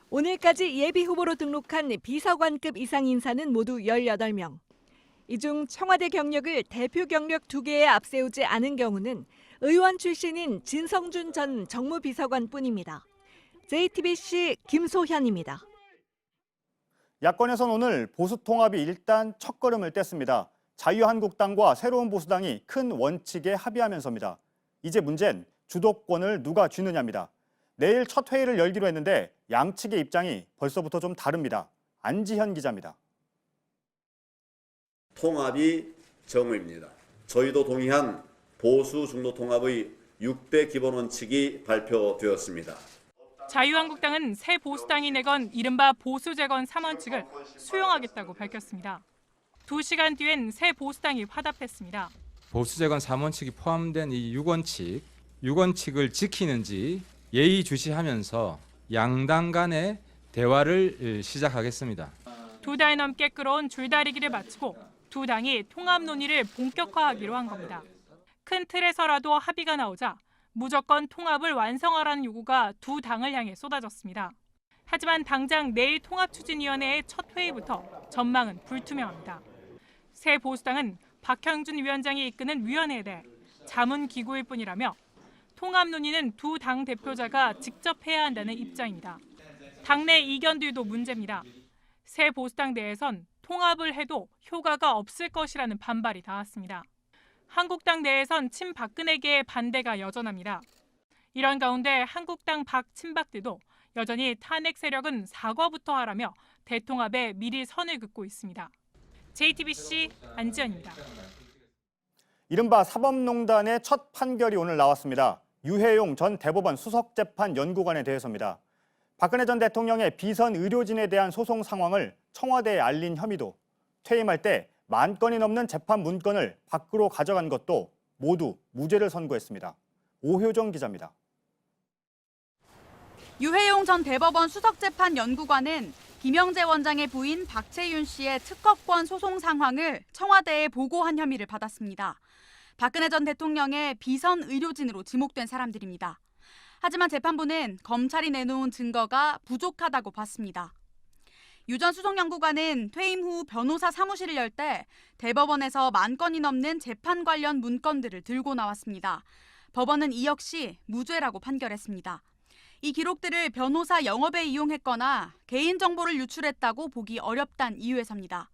오늘까지 예비 후보로 등록한 비서관급 이상 인사는 모두 18명. 이 중 청와대 경력을 대표 경력 2개에 앞세우지 않은 경우는 의원 출신인 진성준 전 정무비서관뿐입니다. JTBC 김소현입니다. 야권에선 오늘 보수통합이 일단 첫걸음을 뗐습니다. 자유한국당과 새로운 보수당이 큰 원칙에 합의하면서입니다. 이제 문제는 주도권을 누가 쥐느냐입니다. 내일 첫 회의를 열기로 했는데 양측의 입장이 벌써부터 좀 다릅니다. 안지현 기자입니다. 통합이 정의입니다. 저희도 동의한 보수 중도 통합의 6대 기본 원칙이 발표되었습니다. 자유한국당은 새 보수당이 내건 이른바 보수재건 3원칙을 수용하겠다고 밝혔습니다. 2시간 뒤엔 새 보수당이 화답했습니다. 보수재건 3원칙이 포함된 이 6원칙을 지키는지 예의주시하면서 양당 간의 대화를 시작하겠습니다. 2달 넘게 끌어온 줄다리기를 마치고 두 당이 통합 논의를 본격화하기로 한 겁니다. 큰 틀에서라도 합의가 나오자 무조건 통합을 완성하라는 요구가 두 당을 향해 쏟아졌습니다. 하지만 당장 내일 통합추진위원회의 첫 회의부터 전망은 불투명합니다. 새 보수당은 박형준 위원장이 이끄는 위원회에 대해 자문기구일 뿐이라며 통합 논의는 두 당 대표자가 직접 해야 한다는 입장입니다. 당내 이견들도 문제입니다. 새 보수당 내에선 통합을 해도 효과가 없을 것이라는 반발이 나왔습니다. 한국당 내에선 친박근혜계의 반대가 여전합니다. 이런 가운데 한국당 박친박들도 여전히 탄핵 세력은 사과부터 하라며 대통합에 미리 선을 긋고 있습니다. JTBC 안지연입니다. 이른바 사법농단의 첫 판결이 오늘 나왔습니다. 유해용 전 대법원 수석재판연구관에 대해서입니다. 박근혜 전 대통령의 비선 의료진에 대한 소송 상황을 청와대에 알린 혐의도, 퇴임할 때 10,000건이 넘는 재판 문건을 밖으로 가져간 것도 모두 무죄를 선고했습니다. 오효정 기자입니다. 유해용 전 대법원 수석재판연구관은 김영재 원장의 부인 박채윤 씨의 특허권 소송 상황을 청와대에 보고한 혐의를 받았습니다. 박근혜 전 대통령의 비선 의료진으로 지목된 사람들입니다. 하지만 재판부는 검찰이 내놓은 증거가 부족하다고 봤습니다. 유 전 수석연구관은 퇴임 후 변호사 사무실을 열 때 대법원에서 10,000건이 넘는 재판 관련 문건들을 들고 나왔습니다. 법원은 이 역시 무죄라고 판결했습니다. 이 기록들을 변호사 영업에 이용했거나 개인정보를 유출했다고 보기 어렵다는 이유에서입니다.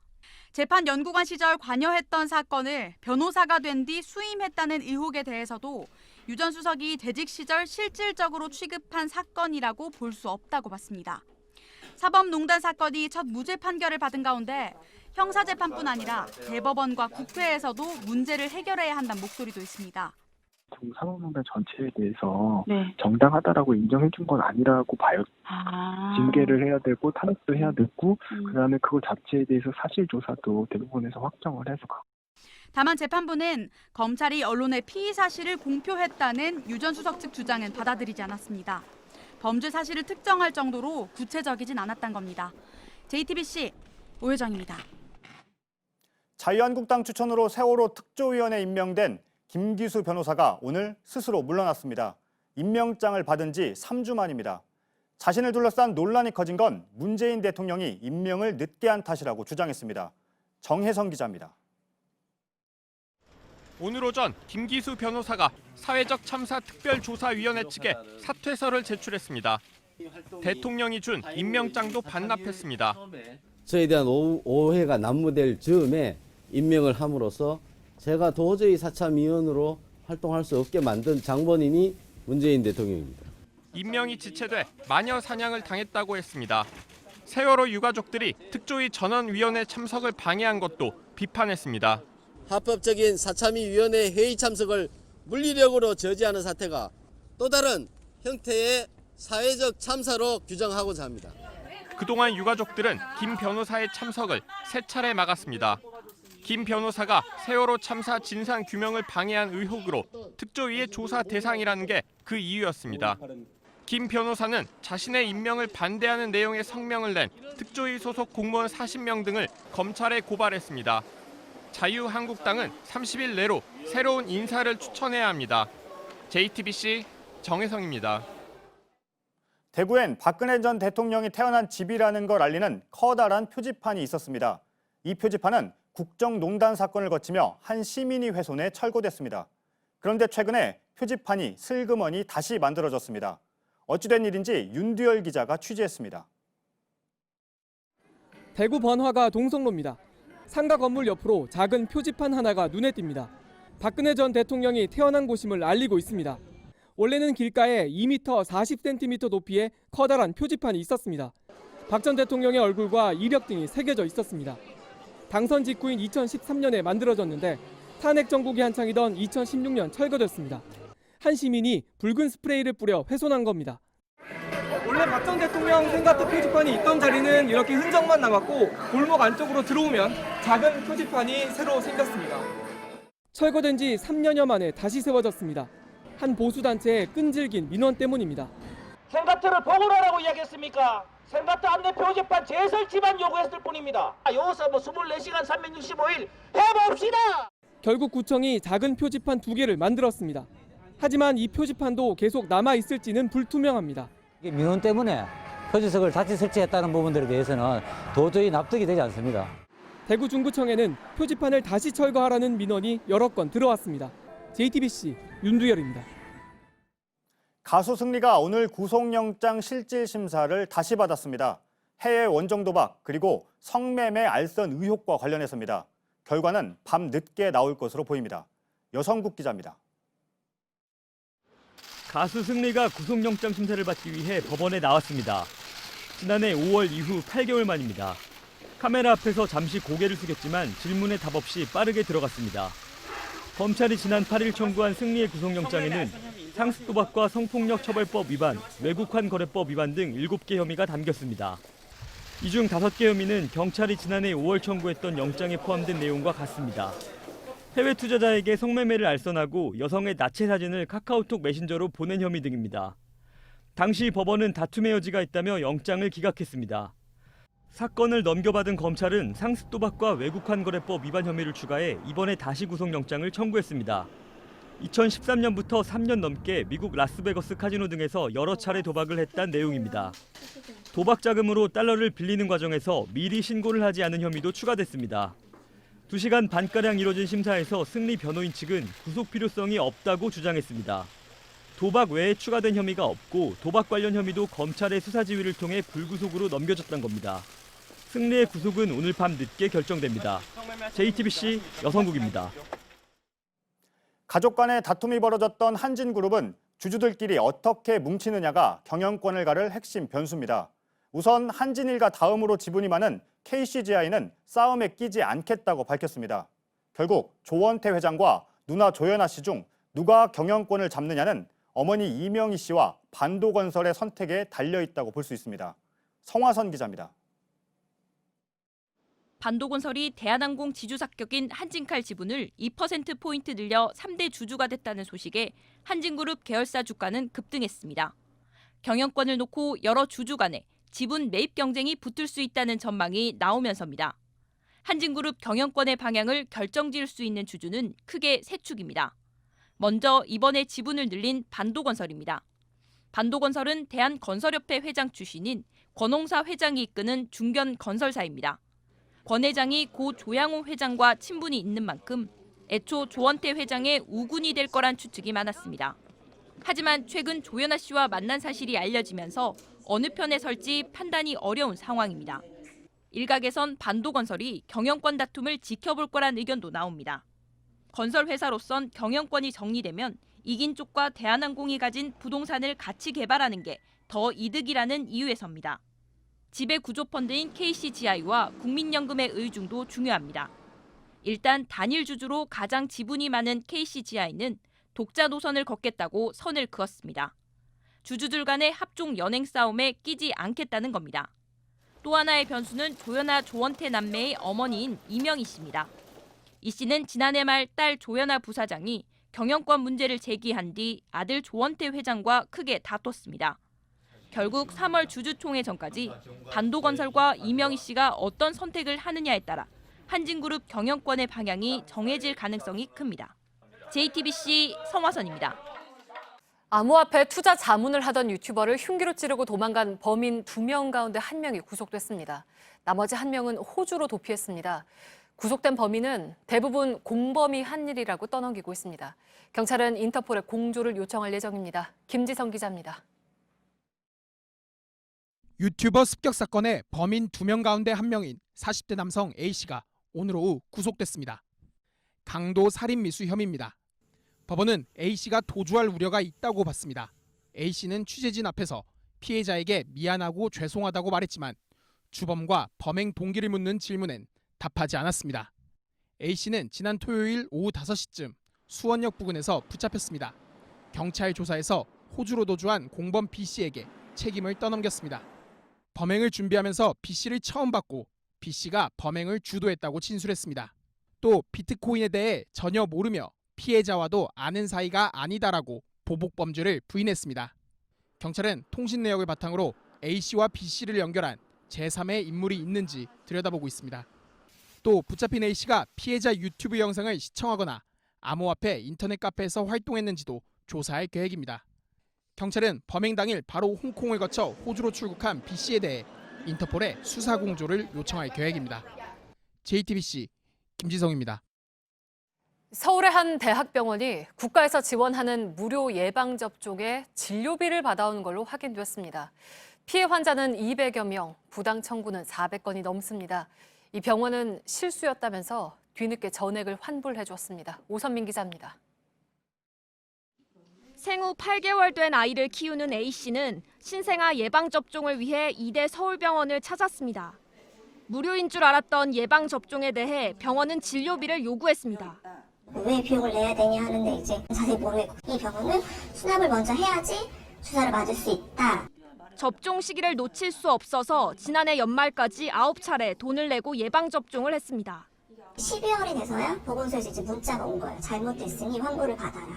재판 연구관 시절 관여했던 사건을 변호사가 된 뒤 수임했다는 의혹에 대해서도 유 전 수석이 재직 시절 실질적으로 취급한 사건이라고 볼 수 없다고 봤습니다. 사법농단 사건이 첫 무죄 판결을 받은 가운데 형사재판뿐 아니라 대법원과 국회에서도 문제를 해결해야 한다는 목소리도 있습니다. 사법농단 전체에 대해서 정당하다라고 인정해 준 건 아니라고 봐요. 징계를 해야 되고 탄핵도 해야 되고 그다음에 그거 자체에 대해서 사실 조사도 대법원에서 확정을 해서 가고. 다만 재판부는 검찰이 언론에 피의 사실을 공표했다는 유 전 수석 측 주장은 받아들이지 않았습니다. 범죄 사실을 특정할 정도로 구체적이진 않았던 겁니다. JTBC 오효정입니다. 자유한국당 추천으로 세월호 특조위원회에 임명된 김기수 변호사가 오늘 스스로 물러났습니다. 임명장을 받은 지 3주 만입니다. 자신을 둘러싼 논란이 커진 건 문재인 대통령이 임명을 늦게 한 탓이라고 주장했습니다. 정혜성 기자입니다. 오늘 오전 김기수 변호사가 사회적 참사 특별조사위원회 측에 사퇴서를 제출했습니다. 대통령이 준 임명장도 반납했습니다. 저에 대한 오해가 난무될 즈음에 임명을 함으로써 제가 도저히 사참위원으로 활동할 수 없게 만든 장본인이 문재인 대통령입니다. 임명이 지체돼 마녀 사냥을 당했다고 했습니다. 세월호 유가족들이 특조위 전원위원회 참석을 방해한 것도 비판했습니다. 합법적인 사참위원회 회의 참석을 물리력으로 저지하는 사태가 또 다른 형태의 사회적 참사로 규정하고자 합니다. 그동안 유가족들은 김 변호사의 참석을 3차례 막았습니다. 김 변호사가 세월호 참사 진상 규명을 방해한 의혹으로 특조위의 조사 대상이라는 게 그 이유였습니다. 김 변호사는 자신의 임명을 반대하는 내용의 성명을 낸 특조위 소속 공무원 40명 등을 검찰에 고발했습니다. 자유한국당은 30일 내로 새로운 인사를 추천해야 합니다. JTBC 정혜성입니다. 대구엔 박근혜 전 대통령이 태어난 집이라는 걸 알리는 커다란 표지판이 있었습니다. 이 표지판은 국정농단 사건을 거치며 한 시민이 훼손해 철거됐습니다. 그런데 최근에 표지판이 슬그머니 다시 만들어졌습니다. 어찌된 일인지 윤두열 기자가 취재했습니다. 대구 번화가 동성로입니다. 상가 건물 옆으로 작은 표지판 하나가 눈에 띕니다. 박근혜 전 대통령이 태어난 곳임을 알리고 있습니다. 원래는 길가에 2m 40cm 높이의 커다란 표지판이 있었습니다. 박 전 대통령의 얼굴과 이력 등이 새겨져 있었습니다. 당선 직후인 2013년에 만들어졌는데 탄핵 정국이 한창이던 2016년 철거됐습니다. 한 시민이 붉은 스프레이를 뿌려 훼손한 겁니다. 원래 박 전 대통령 생가트 표지판이 있던 자리는 이렇게 흔적만 남았고 골목 안쪽으로 들어오면 작은 표지판이 새로 생겼습니다. 철거된 지 3년여 만에 다시 세워졌습니다. 한 보수단체의 끈질긴 민원 때문입니다. 생가트를 복원하라고 이야기했습니까? 생가트 안내 표지판 재설치만 요구했을 뿐입니다. 여기서 24시간 365일 해봅시다! 결국 구청이 작은 표지판 2개를 만들었습니다. 하지만 이 표지판도 계속 남아있을지는 불투명합니다. 민원 때문에 표지석을 다시 설치했다는 부분들에 대해서는 도저히 납득이 되지 않습니다. 대구 중구청에는 표지판을 다시 철거하라는 민원이 여러 건 들어왔습니다. JTBC 윤두열입니다. 가수 승리가 오늘 구속영장 실질심사를 다시 받았습니다. 해외 원정 도박 그리고 성매매 알선 의혹과 관련해서입니다. 결과는 밤 늦게 나올 것으로 보입니다. 여성국 기자입니다. 가수 승리가 구속영장 심사를 받기 위해 법원에 나왔습니다. 지난해 5월 이후 8개월 만입니다. 카메라 앞에서 잠시 고개를 숙였지만 질문에 답 없이 빠르게 들어갔습니다. 검찰이 지난 8일 청구한 승리의 구속영장에는 상습도박과 성폭력 처벌법 위반, 외국환 거래법 위반 등 7개 혐의가 담겼습니다. 이 중 5개 혐의는 경찰이 지난해 5월 청구했던 영장에 포함된 내용과 같습니다. 해외 투자자에게 성매매를 알선하고 여성의 나체 사진을 카카오톡 메신저로 보낸 혐의 등입니다. 당시 법원은 다툼의 여지가 있다며 영장을 기각했습니다. 사건을 넘겨받은 검찰은 상습도박과 외국환거래법 위반 혐의를 추가해 이번에 다시 구속영장을 청구했습니다. 2013년부터 3년 넘게 미국 라스베거스 카지노 등에서 여러 차례 도박을 했다는 내용입니다. 도박 자금으로 달러를 빌리는 과정에서 미리 신고를 하지 않은 혐의도 추가됐습니다. 2시간 반가량 이뤄진 심사에서 승리 변호인 측은 구속 필요성이 없다고 주장했습니다. 도박 외에 추가된 혐의가 없고 도박 관련 혐의도 검찰의 수사 지휘를 통해 불구속으로 넘겨졌던 겁니다. 승리의 구속은 오늘 밤 늦게 결정됩니다. JTBC 여성국입니다. 가족 간의 다툼이 벌어졌던 한진그룹은 주주들끼리 어떻게 뭉치느냐가 경영권을 가를 핵심 변수입니다. 우선 한진일가 다음으로 지분이 많은 KCGI는 싸움에 끼지 않겠다고 밝혔습니다. 결국 조원태 회장과 누나 조연아 씨 중 누가 경영권을 잡느냐는 어머니 이명희 씨와 반도건설의 선택에 달려있다고 볼 수 있습니다. 성화선 기자입니다. 반도건설이 대한항공 지주사격인 한진칼 지분을 2%포인트 늘려 3대 주주가 됐다는 소식에 한진그룹 계열사 주가는 급등했습니다. 경영권을 놓고 여러 주주 간에 지분 매입 경쟁이 붙을 수 있다는 전망이 나오면서입니다. 한진그룹 경영권의 방향을 결정지을 수 있는 주주는 크게 세 축입니다. 먼저 이번에 지분을 늘린 반도건설입니다. 반도건설은 대한건설협회 회장 출신인 권홍사 회장이 이끄는 중견 건설사입니다. 권 회장이 고 조양호 회장과 친분이 있는 만큼 애초 조원태 회장의 우군이 될 거란 추측이 많았습니다. 하지만 최근 조연아 씨와 만난 사실이 알려지면서 어느 편에 설지 판단이 어려운 상황입니다. 일각에선 반도건설이 경영권 다툼을 지켜볼 거란 의견도 나옵니다. 건설회사로선 경영권이 정리되면 이긴 쪽과 대한항공이 가진 부동산을 같이 개발하는 게 더 이득이라는 이유에서입니다. 지배 구조 펀드인 KCGI와 국민연금의 의중도 중요합니다. 일단 단일 주주로 가장 지분이 많은 KCGI는 독자 노선을 걷겠다고 선을 그었습니다. 주주들 간의 합종 연행 싸움에 끼지 않겠다는 겁니다. 또 하나의 변수는 조연아 조원태 남매의 어머니인 이명희 씨입니다. 이 씨는 지난해 말 딸 조연아 부사장이 경영권 문제를 제기한 뒤 아들 조원태 회장과 크게 다퉜습니다. 결국 3월 주주총회 전까지 반도건설과 이명희 씨가 어떤 선택을 하느냐에 따라 한진그룹 경영권의 방향이 정해질 가능성이 큽니다. JTBC 성화선입니다. 암호화폐 투자 자문을 하던 유튜버를 흉기로 찌르고 도망간 범인 2명 가운데 1명이 구속됐습니다. 나머지 1명은 호주로 도피했습니다. 구속된 범인은 대부분 공범이 한 일이라고 떠넘기고 있습니다. 경찰은 인터폴에 공조를 요청할 예정입니다. 김지성 기자입니다. 유튜버 습격 사건의 범인 2명 가운데 1명인 40대 남성 A씨가 오늘 오후 구속됐습니다. 강도 살인 미수 혐의입니다. 법원은 A씨가 도주할 우려가 있다고 봤습니다. A씨는 취재진 앞에서 피해자에게 미안하고 죄송하다고 말했지만 주범과 범행 동기를 묻는 질문엔 답하지 않았습니다. A씨는 지난 토요일 오후 5시쯤 수원역 부근에서 붙잡혔습니다. 경찰 조사에서 호주로 도주한 공범 B씨에게 책임을 떠넘겼습니다. 범행을 준비하면서 B씨를 처음 봤고 B씨가 범행을 주도했다고 진술했습니다. 또 비트코인에 대해 전혀 모르며 피해자와도 아는 사이가 아니다라고 보복 범죄를 부인했습니다. 경찰은 통신 내역을 바탕으로 A씨와 B씨를 연결한 제3의 인물이 있는지 들여다보고 있습니다. 또 붙잡힌 A씨가 피해자 유튜브 영상을 시청하거나 암호화폐 인터넷 카페에서 활동했는지도 조사할 계획입니다. 경찰은 범행 당일 바로 홍콩을 거쳐 호주로 출국한 B씨에 대해 인터폴에 수사 공조를 요청할 계획입니다. JTBC 김지성입니다. 서울의 한 대학병원이 국가에서 지원하는 무료 예방접종에 진료비를 받아오는 걸로 확인됐습니다. 피해 환자는 200여 명, 부당 청구는 400건이 넘습니다. 이 병원은 실수였다면서 뒤늦게 전액을 환불해줬습니다. 오선민 기자입니다. 생후 8개월 된 아이를 키우는 A씨는 신생아 예방접종을 위해 이대 서울병원을 찾았습니다. 무료인 줄 알았던 예방접종에 대해 병원은 진료비를 요구했습니다. 왜 비용을 내야 되냐 하는데 이제 자세히 모르겠고 이 병원은 수납을 먼저 해야지 주사를 맞을 수 있다. 접종 시기를 놓칠 수 없어서 지난해 연말까지 9차례 돈을 내고 예방접종을 했습니다. 12월이 돼서야 보건소에서 이제 문자가 온 거예요. 잘못됐으니 환불을 받아라.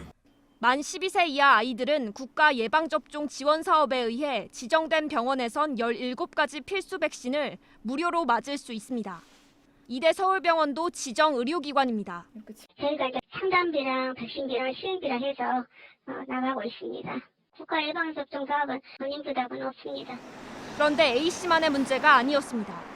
만 12세 이하 아이들은 국가 예방접종 지원 사업에 의해 지정된 병원에선 17가지 필수 백신을 무료로 맞을 수 있습니다. 이대 서울병원도 지정 의료기관입니다. 저희가 이제 상담비랑 백신비랑 시행비랑 해서 나가고 있습니다. 국가 예방접종 사업은 본인 부담은 없습니다. 그런데 A씨만의 문제가 아니었습니다.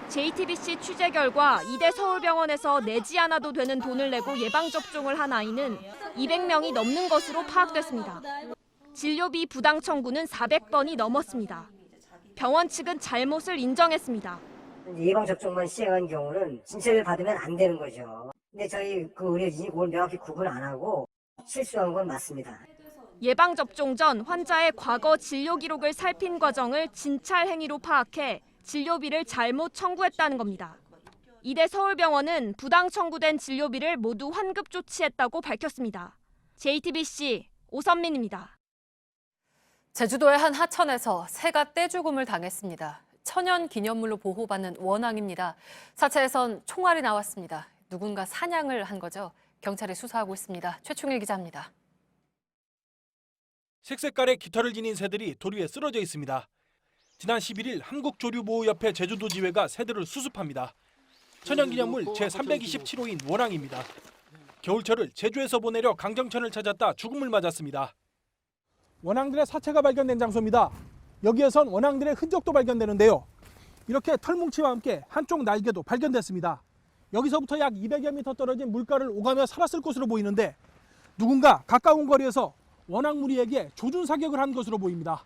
JTBC 취재 결과 이대 서울병원에서 내지 않아도 되는 돈을 내고 예방접종을 한 아이는 200명이 넘는 것으로 파악됐습니다. 진료비 부당 청구는 400건이 넘었습니다. 병원 측은 잘못을 인정했습니다. 예방접종만 시행한 경우는 진찰을 받으면 안 되는 거죠. 근데 저희 그 의료진이 그걸 명확히 구분 안 하고 실수한 건 맞습니다. 예방접종 전 환자의 과거 진료 기록을 살핀 과정을 진찰 행위로 파악해 진료비를 잘못 청구했다는 겁니다. 이대 서울병원은 부당 청구된 진료비를 모두 환급 조치했다고 밝혔습니다. JTBC 오선민입니다. 제주도의 한 하천에서 새가 떼죽음을 당했습니다. 천연 기념물로 보호받는 원앙입니다. 사체에선 총알이 나왔습니다. 누군가 사냥을 한 거죠. 경찰이 수사하고 있습니다. 최충일 기자입니다. 색색깔의 깃털을 지닌 새들이 돌 위에 쓰러져 있습니다. 지난 11일 한국조류보호협회 제주도지회가 새들을 수습합니다. 천연기념물 제327호인 원앙입니다. 겨울철을 제주에서 보내려 강정천을 찾았다 죽음을 맞았습니다. 원앙들의 사체가 발견된 장소입니다. 여기에선 원앙들의 흔적도 발견되는데요. 이렇게 털뭉치와 함께 한쪽 날개도 발견됐습니다. 여기서부터 약 200여 미터 떨어진 물가를 오가며 살았을 것으로 보이는데 누군가 가까운 거리에서 원앙 무리에게 조준 사격을 한 것으로 보입니다.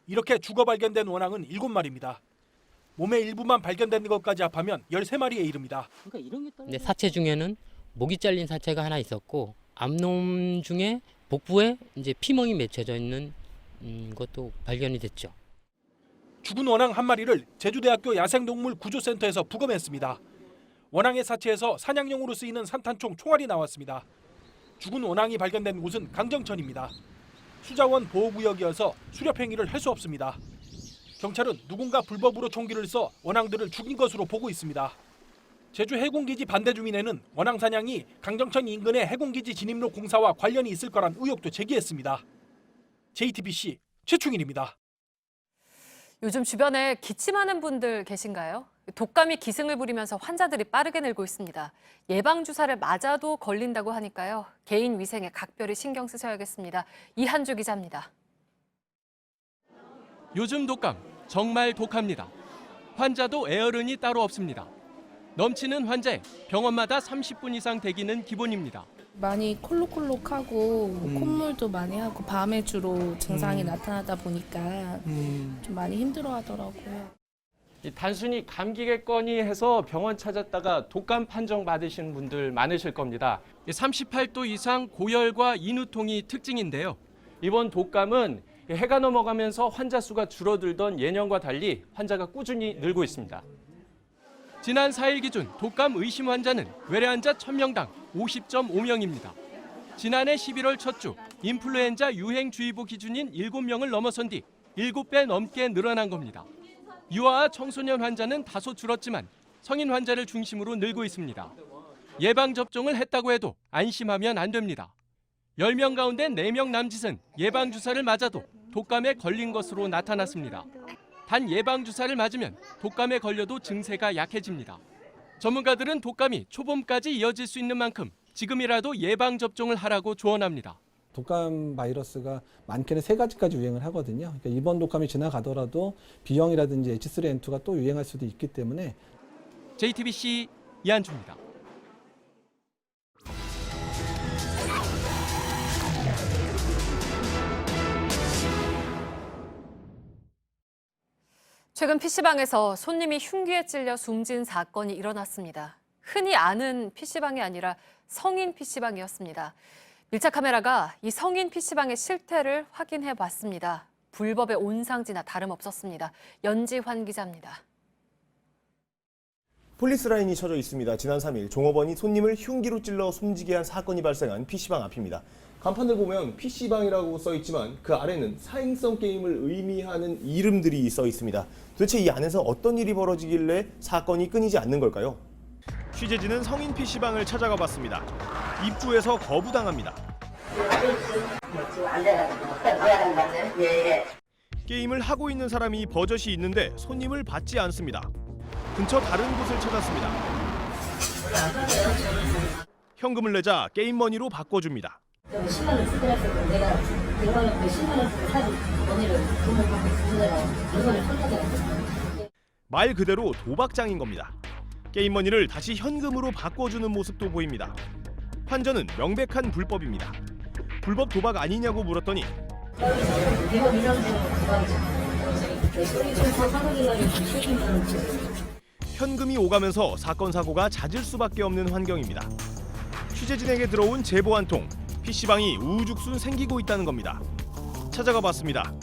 이렇게 죽어 발견된 원앙은 7마리입니다. 몸의 일부만 발견된 것까지 합하면 13마리에 이릅니다. 근데 사체 중에는 목이 잘린 사체가 하나 있었고 암놈 중에 복부에 이제 피멍이 맺혀져 있는 것도 발견이 됐죠. 죽은 원앙 한 마리를 제주대학교 야생동물 구조센터에서 부검했습니다. 원앙의 사체에서 사냥용으로 쓰이는 산탄총 총알이 나왔습니다. 죽은 원앙이 발견된 곳은 강정천입니다. 수자원 보호구역이어서 수렵 행위를 할 수 없습니다. 경찰은 누군가 불법으로 총기를 써 원앙들을 죽인 것으로 보고 있습니다. 제주 해군기지 반대 주민회는 원앙 사냥이 강정천 인근의 해군기지 진입로 공사와 관련이 있을 거란 의혹도 제기했습니다. JTBC 최충일입니다. 요즘 주변에 기침하는 분들 계신가요? 독감이 기승을 부리면서 환자들이 빠르게 늘고 있습니다. 예방주사를 맞아도 걸린다고 하니까요. 개인 위생에 각별히 신경 쓰셔야겠습니다. 이한주 기자입니다. 요즘 독감 정말 독합니다. 환자도 애어른이 따로 없습니다. 넘치는 환자에 병원마다 30분 이상 대기는 기본입니다. 많이 콜록콜록하고 콧물도 많이 하고 밤에 주로 증상이 나타나다 보니까 좀 많이 힘들어하더라고요. 단순히 감기겠거니 해서 병원 찾았다가 독감 판정 받으신 분들 많으실 겁니다. 38도 이상 고열과 인후통이 특징인데요. 이번 독감은 해가 넘어가면서 환자 수가 줄어들던 예년과 달리 환자가 꾸준히 늘고 있습니다. 지난 4일 기준 독감 의심 환자는 외래 환자 1000명당 50.5명입니다. 지난해 11월 첫 주 인플루엔자 유행주의보 기준인 7명을 넘어선 뒤 7배 넘게 늘어난 겁니다. 유아와 청소년 환자는 다소 줄었지만 성인 환자를 중심으로 늘고 있습니다. 예방접종을 했다고 해도 안심하면 안 됩니다. 10명 가운데 4명 남짓은 예방주사를 맞아도 독감에 걸린 것으로 나타났습니다. 단 예방주사를 맞으면 독감에 걸려도 증세가 약해집니다. 전문가들은 독감이 초봄까지 이어질 수 있는 만큼 지금이라도 예방접종을 하라고 조언합니다. 독감 바이러스가 많게는 3가지까지 유행을 하거든요. 그러니까 이번 독감이 지나가더라도 B형이라든지 H3N2가 또 유행할 수도 있기 때문에. JTBC 이한주입니다. 최근 PC방에서 손님이 흉기에 찔려 숨진 사건이 일어났습니다. 흔히 아는 PC방이 아니라 성인 PC방이었습니다. 밀착 카메라가 이 성인 PC방의 실태를 확인해 봤습니다. 불법의 온상지나 다름없었습니다. 연지환 기자입니다. 폴리스라인이 쳐져 있습니다. 지난 3일 종업원이 손님을 흉기로 찔러 숨지게 한 사건이 발생한 PC방 앞입니다. 간판을 보면 PC방이라고 써 있지만 그 아래는 사행성 게임을 의미하는 이름들이 써 있습니다. 도대체 이 안에서 어떤 일이 벌어지길래 사건이 끊이지 않는 걸까요? 취재진은 성인 PC방을 찾아가 봤습니다. 입구에서 거부당합니다. 게임을 하고 있는 사람이 버젓이 있는데 손님을 받지 않습니다. 근처 다른 곳을 찾았습니다. 현금을 내자 게임 머니로 바꿔줍니다. 10만 원 쓰더라도 내가 100만 원, 10만 원 쓰고 사지 머니를 돈을 받고 쓰느라 이거를 선택했어요. 말 그대로 도박장인 겁니다. 게임 머니를 다시 현금으로 바꿔주는 모습도 보입니다. 환전은 명백한 불법입니다. 불법 도박 아니냐고 물었더니 현금이 오가면서 사건 사고가 잦을 수밖에 없는 환경입니다. 취재진에게 들어온 제보 한 통, PC방이 우후죽순 생기고 있다는 겁니다. 찾아가 봤습니다.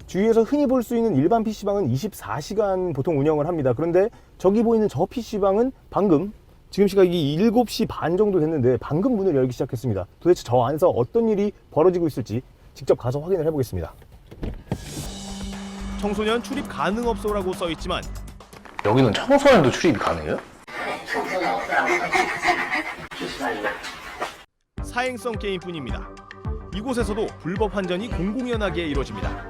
주위에서 흔히 볼 수 있는 일반 PC방은 24시간 보통 운영을 합니다. 그런데 저기 보이는 저 PC방은 방금 지금 시각이 7시 반 정도 됐는데 방금 문을 열기 시작했습니다. 도대체 저 안에서 어떤 일이 벌어지고 있을지 직접 가서 확인을 해보겠습니다. 청소년 출입 가능업소라고 써있지만 여기는 청소년도 출입이 가능해요? 사행성 게임뿐입니다. 이곳에서도 불법 환전이 공공연하게 이루어집니다.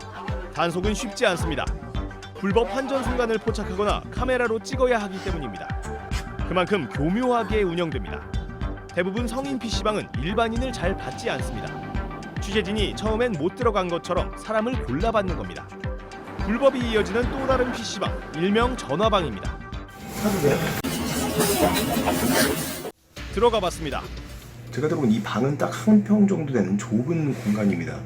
단속은 쉽지 않습니다. 불법 환전 순간을 포착하거나 카메라로 찍어야 하기 때문입니다. 그만큼 교묘하게 운영됩니다. 대부분 성인 PC방은 일반인을 잘 받지 않습니다. 취재진이 처음엔 못 들어간 것처럼 사람을 골라받는 겁니다. 불법이 이어지는 또 다른 PC방, 일명 전화방입니다. 들어가 봤습니다. 제가 들어본 이 방은 딱 한 평 정도 되는 좁은 공간입니다.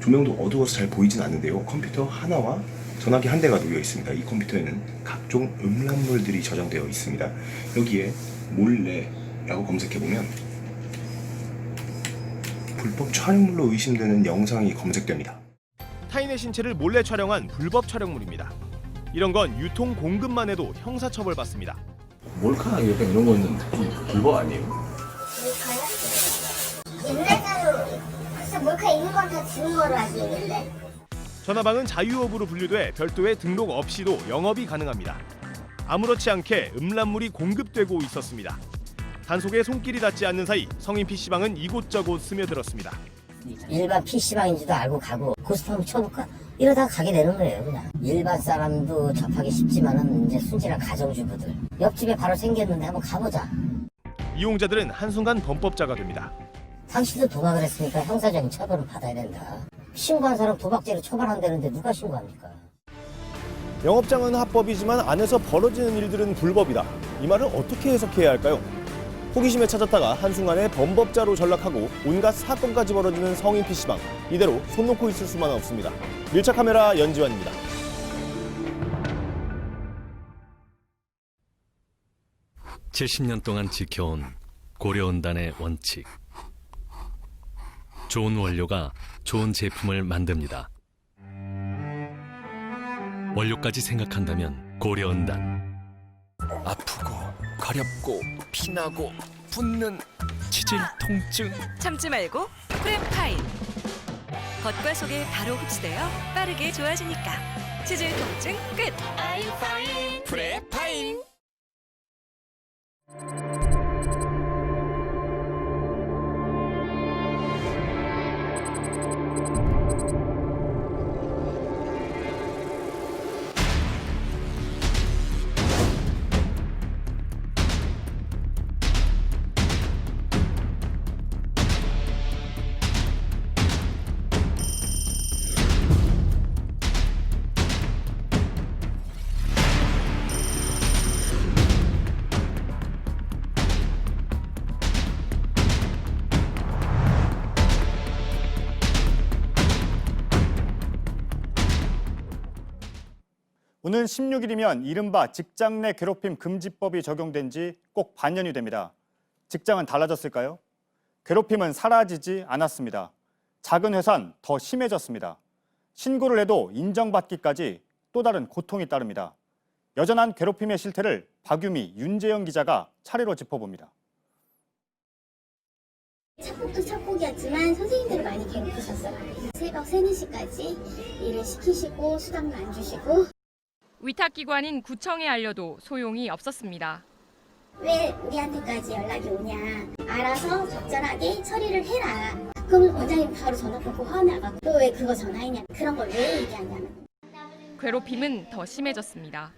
조명도 어두워서 잘 보이진 않는데요. 컴퓨터 하나와 전화기 한 대가 놓여 있습니다. 이 컴퓨터에는 각종 음란물들이 저장되어 있습니다. 여기에 몰래라고 검색해보면 불법 촬영물로 의심되는 영상이 검색됩니다. 타인의 신체를 몰래 촬영한 불법 촬영물입니다. 이런 건 유통 공급만 해도 형사처벌받습니다. 몰카 이런 거는 불법 아니에요? 옛날대로 글쎄 몰카 있는 건 다 지운 거로 알고 있는데. 전화방은 자유업으로 분류돼 별도의 등록 없이도 영업이 가능합니다. 아무렇지 않게 음란물이 공급되고 있었습니다. 단속에 손길이 닿지 않는 사이 성인 PC방은 이곳저곳 스며들었습니다. 일반 PC방인지도 알고 가고 고스톱 한번 쳐볼까? 이러다가 가게 되는 거예요. 그냥 일반 사람도 접하기 쉽지만은 이제 순진한 가정주부들 옆집에 바로 생겼는데 한번 가보자. 이용자들은 한순간 범법자가 됩니다. 당신도 도박을 했으니까 형사적인 처벌은 받아야 된다. 신고한 사람 도박죄로 처벌한다는데 누가 신고합니까? 영업장은 합법이지만 안에서 벌어지는 일들은 불법이다. 이 말을 어떻게 해석해야 할까요? 호기심에 찾았다가 한순간에 범법자로 전락하고 온갖 사건까지 벌어지는 성인 PC방. 이대로 손 놓고 있을 수만 없습니다. 밀착 카메라 연지환입니다. (70년) 동안 지켜온 고려온단의 원칙. 좋은 원료가 좋은 제품을 만듭니다. 원료까지 생각한다면 고려온단. 아프고 가렵고 피나고 붓는 치질 통증 참지 말고 프레파인. 겉과 속에 바로 흡수되어 빠르게 좋아지니까 치질 통증 끝. I'm fine. 프레파인. 오는 16일이면 이른바 직장 내 괴롭힘 금지법이 적용된 지 꼭 반년이 됩니다. 직장은 달라졌을까요? 괴롭힘은 사라지지 않았습니다. 작은 회사는 더 심해졌습니다. 신고를 해도 인정받기까지 또 다른 고통이 따릅니다. 여전한 괴롭힘의 실태를 박유미, 윤재영 기자가 차례로 짚어봅니다. 착복도 착복이었지만 선생님들을 많이 괴롭히셨어요. 새벽 3, 4시까지 일을 시키시고 수당도 안 주시고. 위탁기관인 구청에 알려도 소용이 없었습니다. 왜 우리한테까지 연락이 오냐. 알아서 적절하게 처리를 해라. 그럼 원장님 바로 전화 끊고 화내가지고 너 왜 그거 전화했냐, 그런 걸 왜 얘기하냐는. 괴롭힘은 더 심해졌습니다.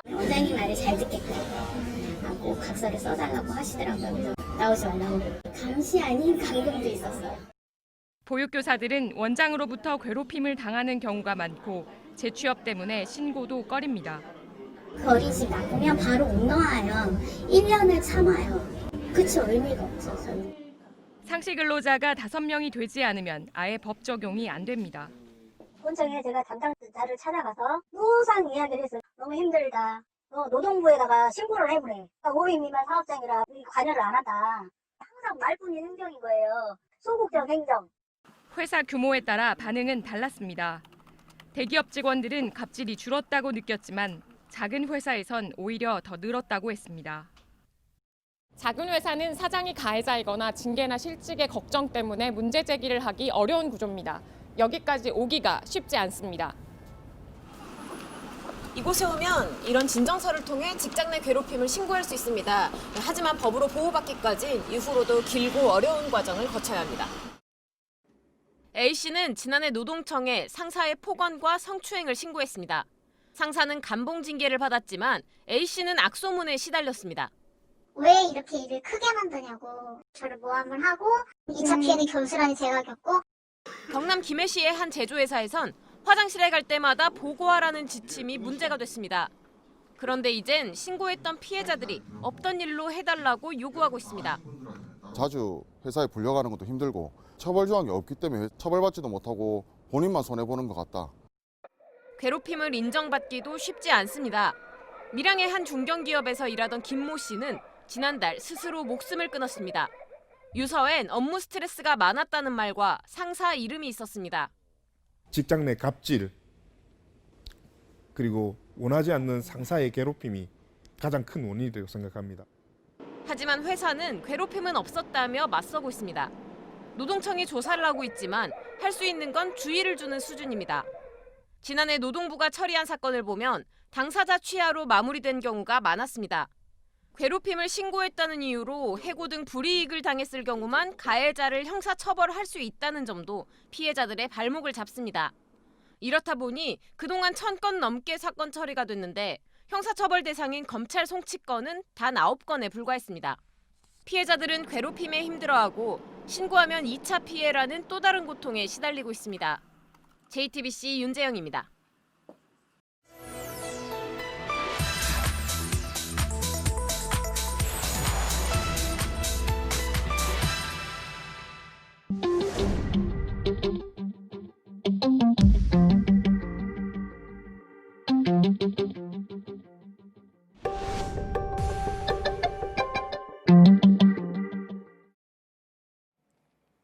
원장님 말을 잘 듣게끔 하고 각서를 써달라고 하시더라고요. 그래서 나오지 말라고. 감시 아닌 감금도 있었어요. 보육교사들은 원장으로부터 괴롭힘을 당하는 경우가 많고 재취업 때문에 신고도 꺼립니다. 그 어린이집 나오면 바로 못 나와요. 1년을 참아요. 그치, 의미가 없어 저는. 상시 근로자가 5명이 되지 않으면 아예 법 적용이 안 됩니다. 본청에 제가 담당자를 찾아가서 무상 이야기를 했어요. 너무 힘들다. 노동부에다가 신고를 해보래. 5인 미만 사업장이라 관여를 안 한다. 항상 말뿐인 행정인 거예요. 소극적 행정. 회사 규모에 따라 반응은 달랐습니다. 대기업 직원들은 갑질이 줄었다고 느꼈지만 작은 회사에선 오히려 더 늘었다고 했습니다. 작은 회사는 사장이 가해자이거나 징계나 실직의 걱정 때문에 문제 제기를 하기 어려운 구조입니다. 여기까지 오기가 쉽지 않습니다. 이곳에 오면 이런 진정서를 통해 직장 내 괴롭힘을 신고할 수 있습니다. 하지만 법으로 보호받기까지 이후로도 길고 어려운 과정을 거쳐야 합니다. A씨는 지난해 노동청에 상사의 폭언과 성추행을 신고했습니다. 상사는 감봉 징계를 받았지만 A씨는 악소문에 시달렸습니다. 왜 이렇게 일을 크게 만드냐고 저를 모함을 하고 2차 피해는 겨우스란히 제가 겪고. 경남 김해시의 한 제조회사에선 화장실에 갈 때마다 보고하라는 지침이 문제가 됐습니다. 그런데 이젠 신고했던 피해자들이 없던 일로 해달라고 요구하고 있습니다. 자주 회사에 불려가는 것도 힘들고 처벌 조항이 없기 때문에 처벌받지도 못하고 본인만 손해보는 것 같다. 괴롭힘을 인정받기도 쉽지 않습니다. 밀양의 한 중견기업에서 일하던 김모 씨는 지난달 스스로 목숨을 끊었습니다. 유서엔 업무 스트레스가 많았다는 말과 상사 이름이 있었습니다. 직장 내 갑질 그리고 원하지 않는 상사의 괴롭힘이 가장 큰 원인이라고 생각합니다. 하지만 회사는 괴롭힘은 없었다며 맞서고 있습니다. 노동청이 조사를 하고 있지만 할 수 있는 건 주의를 주는 수준입니다. 지난해 노동부가 처리한 사건을 보면 당사자 취하로 마무리된 경우가 많았습니다. 괴롭힘을 신고했다는 이유로 해고 등 불이익을 당했을 경우만 가해자를 형사처벌할 수 있다는 점도 피해자들의 발목을 잡습니다. 이렇다 보니 그동안 1000건 넘게 사건 처리가 됐는데 형사처벌 대상인 검찰 송치건은 단 9건에 불과했습니다. 피해자들은 괴롭힘에 힘들어하고 신고하면 2차 피해라는 또 다른 고통에 시달리고 있습니다. JTBC 윤재영입니다.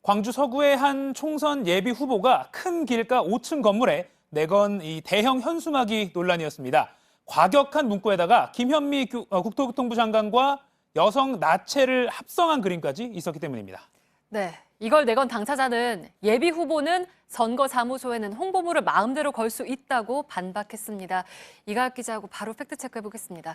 광주 서구의 한 총선 예비 후보가 큰 길가 5층 건물에 내건 이 대형 현수막이 논란이었습니다. 과격한 문구에다가 김현미 국토교통부 장관과 여성 나체를 합성한 그림까지 있었기 때문입니다. 네, 이걸 내건 당사자는 예비 후보는 선거사무소에는 홍보물을 마음대로 걸 수 있다고 반박했습니다. 이가학 기자하고 바로 팩트체크해 보겠습니다.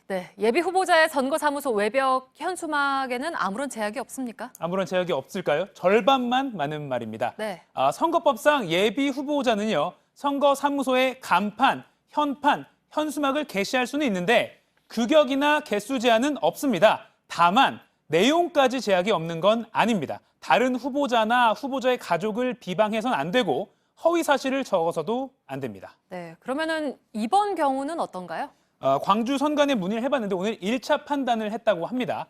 네, 예비 후보자의 선거사무소 외벽 현수막에는 아무런 제약이 없습니까? 아무런 제약이 없을까요? 절반만 맞는 말입니다. 네. 선거법상 예비 후보자는요, 선거사무소에 간판, 현판, 현수막을 게시할 수는 있는데 규격이나 개수 제한은 없습니다. 다만 내용까지 제약이 없는 건 아닙니다. 다른 후보자나 후보자의 가족을 비방해서는 안 되고 허위 사실을 적어서도 안 됩니다. 네, 그러면은 이번 경우는 어떤가요? 광주 선관위에 문의를 해봤는데 오늘 1차 판단을 했다고 합니다.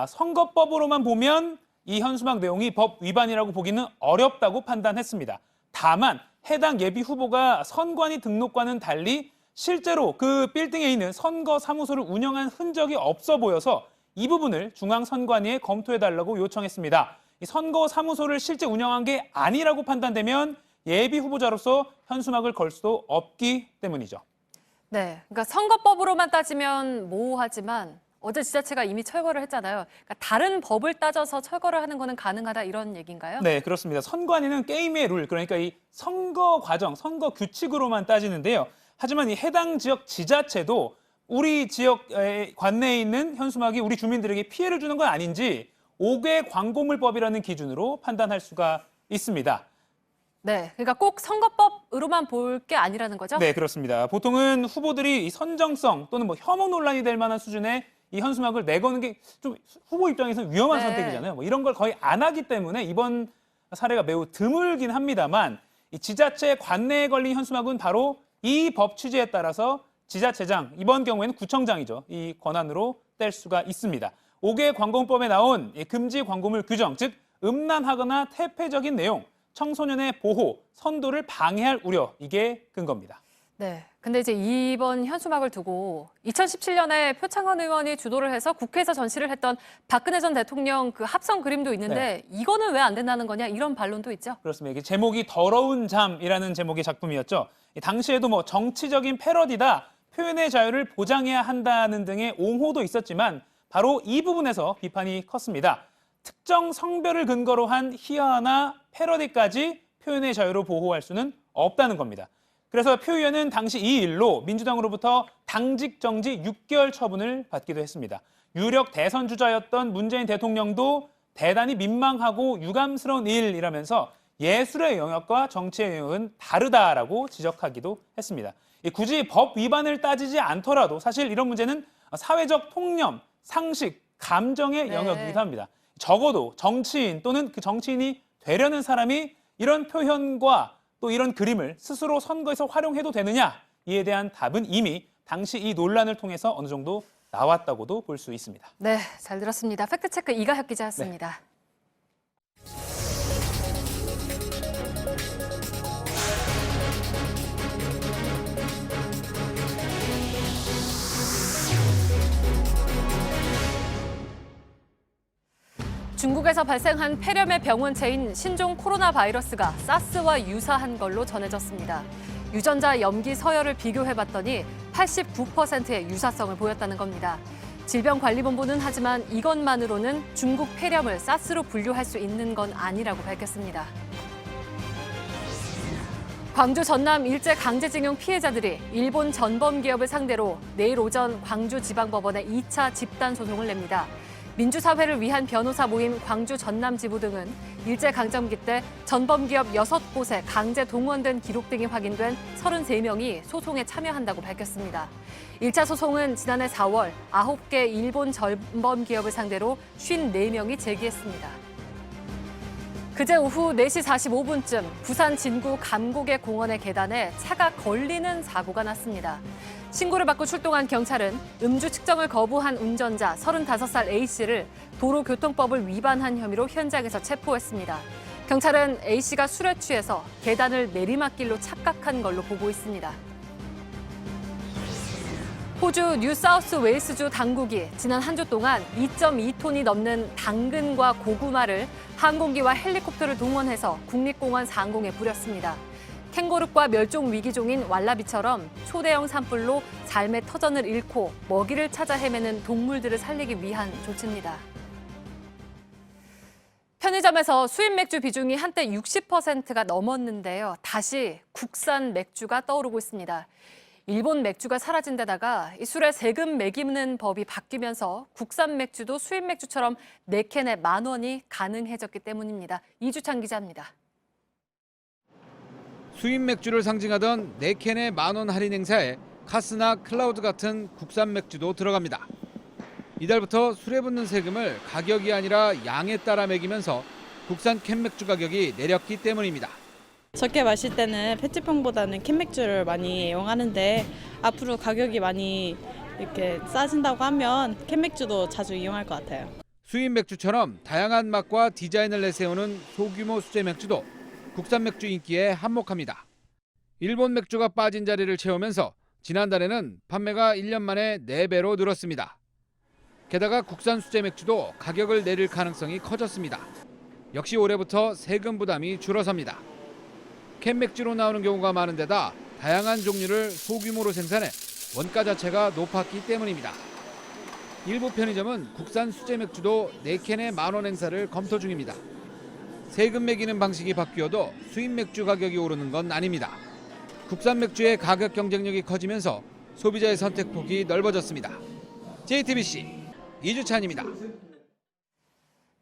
선거법으로만 보면 이 현수막 내용이 법 위반이라고 보기는 어렵다고 판단했습니다. 다만 해당 예비 후보가 선관위 등록과는 달리 실제로 그 빌딩에 있는 선거사무소를 운영한 흔적이 없어 보여서 이 부분을 중앙선관위에 검토해달라고 요청했습니다. 이 선거사무소를 실제 운영한 게 아니라고 판단되면 예비 후보자로서 현수막을 걸 수도 없기 때문이죠. 네, 그러니까 선거법으로만 따지면 모호하지만 어제 지자체가 이미 철거를 했잖아요. 그러니까 다른 법을 따져서 철거를 하는 거는 가능하다 이런 얘기인가요? 네, 그렇습니다. 선관위는 게임의 룰, 그러니까 이 선거 과정, 선거 규칙으로만 따지는데요. 하지만 이 해당 지역 지자체도 우리 지역 관내에 있는 현수막이 우리 주민들에게 피해를 주는 건 아닌지 5개 광고물법이라는 기준으로 판단할 수가 있습니다. 네, 그러니까 꼭 선거법으로만 볼 게 아니라는 거죠? 네, 그렇습니다. 보통은 후보들이 이 선정성 또는 뭐 혐오 논란이 될 만한 수준의 이 현수막을 내거는 게 좀 후보 입장에서는 위험한 네. 선택이잖아요. 뭐 이런 걸 거의 안 하기 때문에 이번 사례가 매우 드물긴 합니다만 이 지자체 관내에 걸린 현수막은 바로 이 법 취지에 따라서 지자체장, 이번 경우에는 구청장이죠. 이 권한으로 뗄 수가 있습니다. 5개 광고물법에 나온 이 금지 광고물 규정, 즉 음란하거나 태폐적인 내용, 청소년의 보호, 선도를 방해할 우려, 이게 근거입니다. 네. 근데 이제 이번 현수막을 두고 2017년에 표창원 의원이 주도를 해서 국회에서 전시를 했던 박근혜 전 대통령 그 합성 그림도 있는데 이거는 왜 안 된다는 거냐 이런 반론도 있죠. 그렇습니다. 이게 제목이 더러운 잠이라는 제목의 작품이었죠. 당시에도 뭐 정치적인 패러디다, 표현의 자유를 보장해야 한다는 등의 옹호도 있었지만 바로 이 부분에서 비판이 컸습니다. 특정 성별을 근거로 한 희화나 패러디까지 표현의 자유로 보호할 수는 없다는 겁니다. 그래서 표 의원은 당시 이 일로 민주당으로부터 당직 정지 6개월 처분을 받기도 했습니다. 유력 대선 주자였던 문재인 대통령도 대단히 민망하고 유감스러운 일이라면서 예술의 영역과 정치의 영역은 다르다라고 지적하기도 했습니다. 굳이 법 위반을 따지지 않더라도 사실 이런 문제는 사회적 통념, 상식, 감정의 영역이기도 합니다. 적어도 정치인 또는 그 정치인이 되려는 사람이 이런 표현과 또 이런 그림을 스스로 선거에서 활용해도 되느냐, 이에 대한 답은 이미 당시 이 논란을 통해서 어느 정도 나왔다고도 볼 수 있습니다. 네, 잘 들었습니다. 팩트체크 이가혁 기자였습니다. 중국에서 발생한 폐렴의 병원체인 신종 코로나 바이러스가 사스와 유사한 걸로 전해졌습니다. 유전자 염기 서열을 비교해봤더니 89%의 유사성을 보였다는 겁니다. 질병관리본부는 하지만 이것만으로는 중국 폐렴을 사스로 분류할 수 있는 건 아니라고 밝혔습니다. 광주 전남 일제 강제징용 피해자들이 일본 전범기업을 상대로 내일 오전 광주지방법원에 2차 집단 소송을 냅니다. 민주사회를 위한 변호사 모임 광주 전남지부 등은 일제강점기 때 전범기업 6곳에 강제 동원된 기록 등이 확인된 33명이 소송에 참여한다고 밝혔습니다. 1차 소송은 지난해 4월 9개 일본 전범기업을 상대로 54명이 제기했습니다. 그제 오후 4시 45분쯤 부산 진구 감곡의 공원의 계단에 차가 걸리는 사고가 났습니다. 신고를 받고 출동한 경찰은 음주 측정을 거부한 운전자 35살 A씨를 도로교통법을 위반한 혐의로 현장에서 체포했습니다. 경찰은 A씨가 술에 취해서 계단을 내리막길로 착각한 걸로 보고 있습니다. 호주 뉴사우스 웨일스주 당국이 지난 한 주 동안 2.2톤이 넘는 당근과 고구마를 항공기와 헬리콥터를 동원해서 국립공원 상공에 뿌렸습니다. 캥거루과 멸종 위기종인 왈라비처럼 초대형 산불로 삶의 터전을 잃고 먹이를 찾아 헤매는 동물들을 살리기 위한 조치입니다. 편의점에서 수입 맥주 비중이 한때 60%가 넘었는데요. 다시 국산 맥주가 떠오르고 있습니다. 일본 맥주가 사라진 데다가 이 술에 세금 매기는 법이 바뀌면서 국산 맥주도 수입 맥주처럼 4캔에 10,000원이 가능해졌기 때문입니다. 이주찬 기자입니다. 수입 맥주를 상징하던 4캔에 10,000원 할인 행사에 카스나 클라우드 같은 국산 맥주도 들어갑니다. 이달부터 술에 붙는 세금을 가격이 아니라 양에 따라 매기면서 국산 캔 맥주 가격이 내렸기 때문입니다. 적게 마실 때는 페트병보다는 캔맥주를 많이 이용하는데 앞으로 가격이 많이 이렇게 싸진다고 하면 캔맥주도 자주 이용할 것 같아요. 수입 맥주처럼 다양한 맛과 디자인을 내세우는 소규모 수제 맥주도 국산 맥주 인기에 한몫합니다. 일본 맥주가 빠진 자리를 채우면서 지난달에는 판매가 1년 만에 4배로 늘었습니다. 게다가 국산 수제 맥주도 가격을 내릴 가능성이 커졌습니다. 역시 올해부터 세금 부담이 줄어섭니다. 캔 맥주로 나오는 경우가 많은 데다 다양한 종류를 소규모로 생산해 원가 자체가 높았기 때문입니다. 일부 편의점은 국산 수제 맥주도 4캔에 10,000원 행사를 검토 중입니다. 세금 매기는 방식이 바뀌어도 수입 맥주 가격이 오르는 건 아닙니다. 국산 맥주의 가격 경쟁력이 커지면서 소비자의 선택폭이 넓어졌습니다. JTBC 이주찬입니다.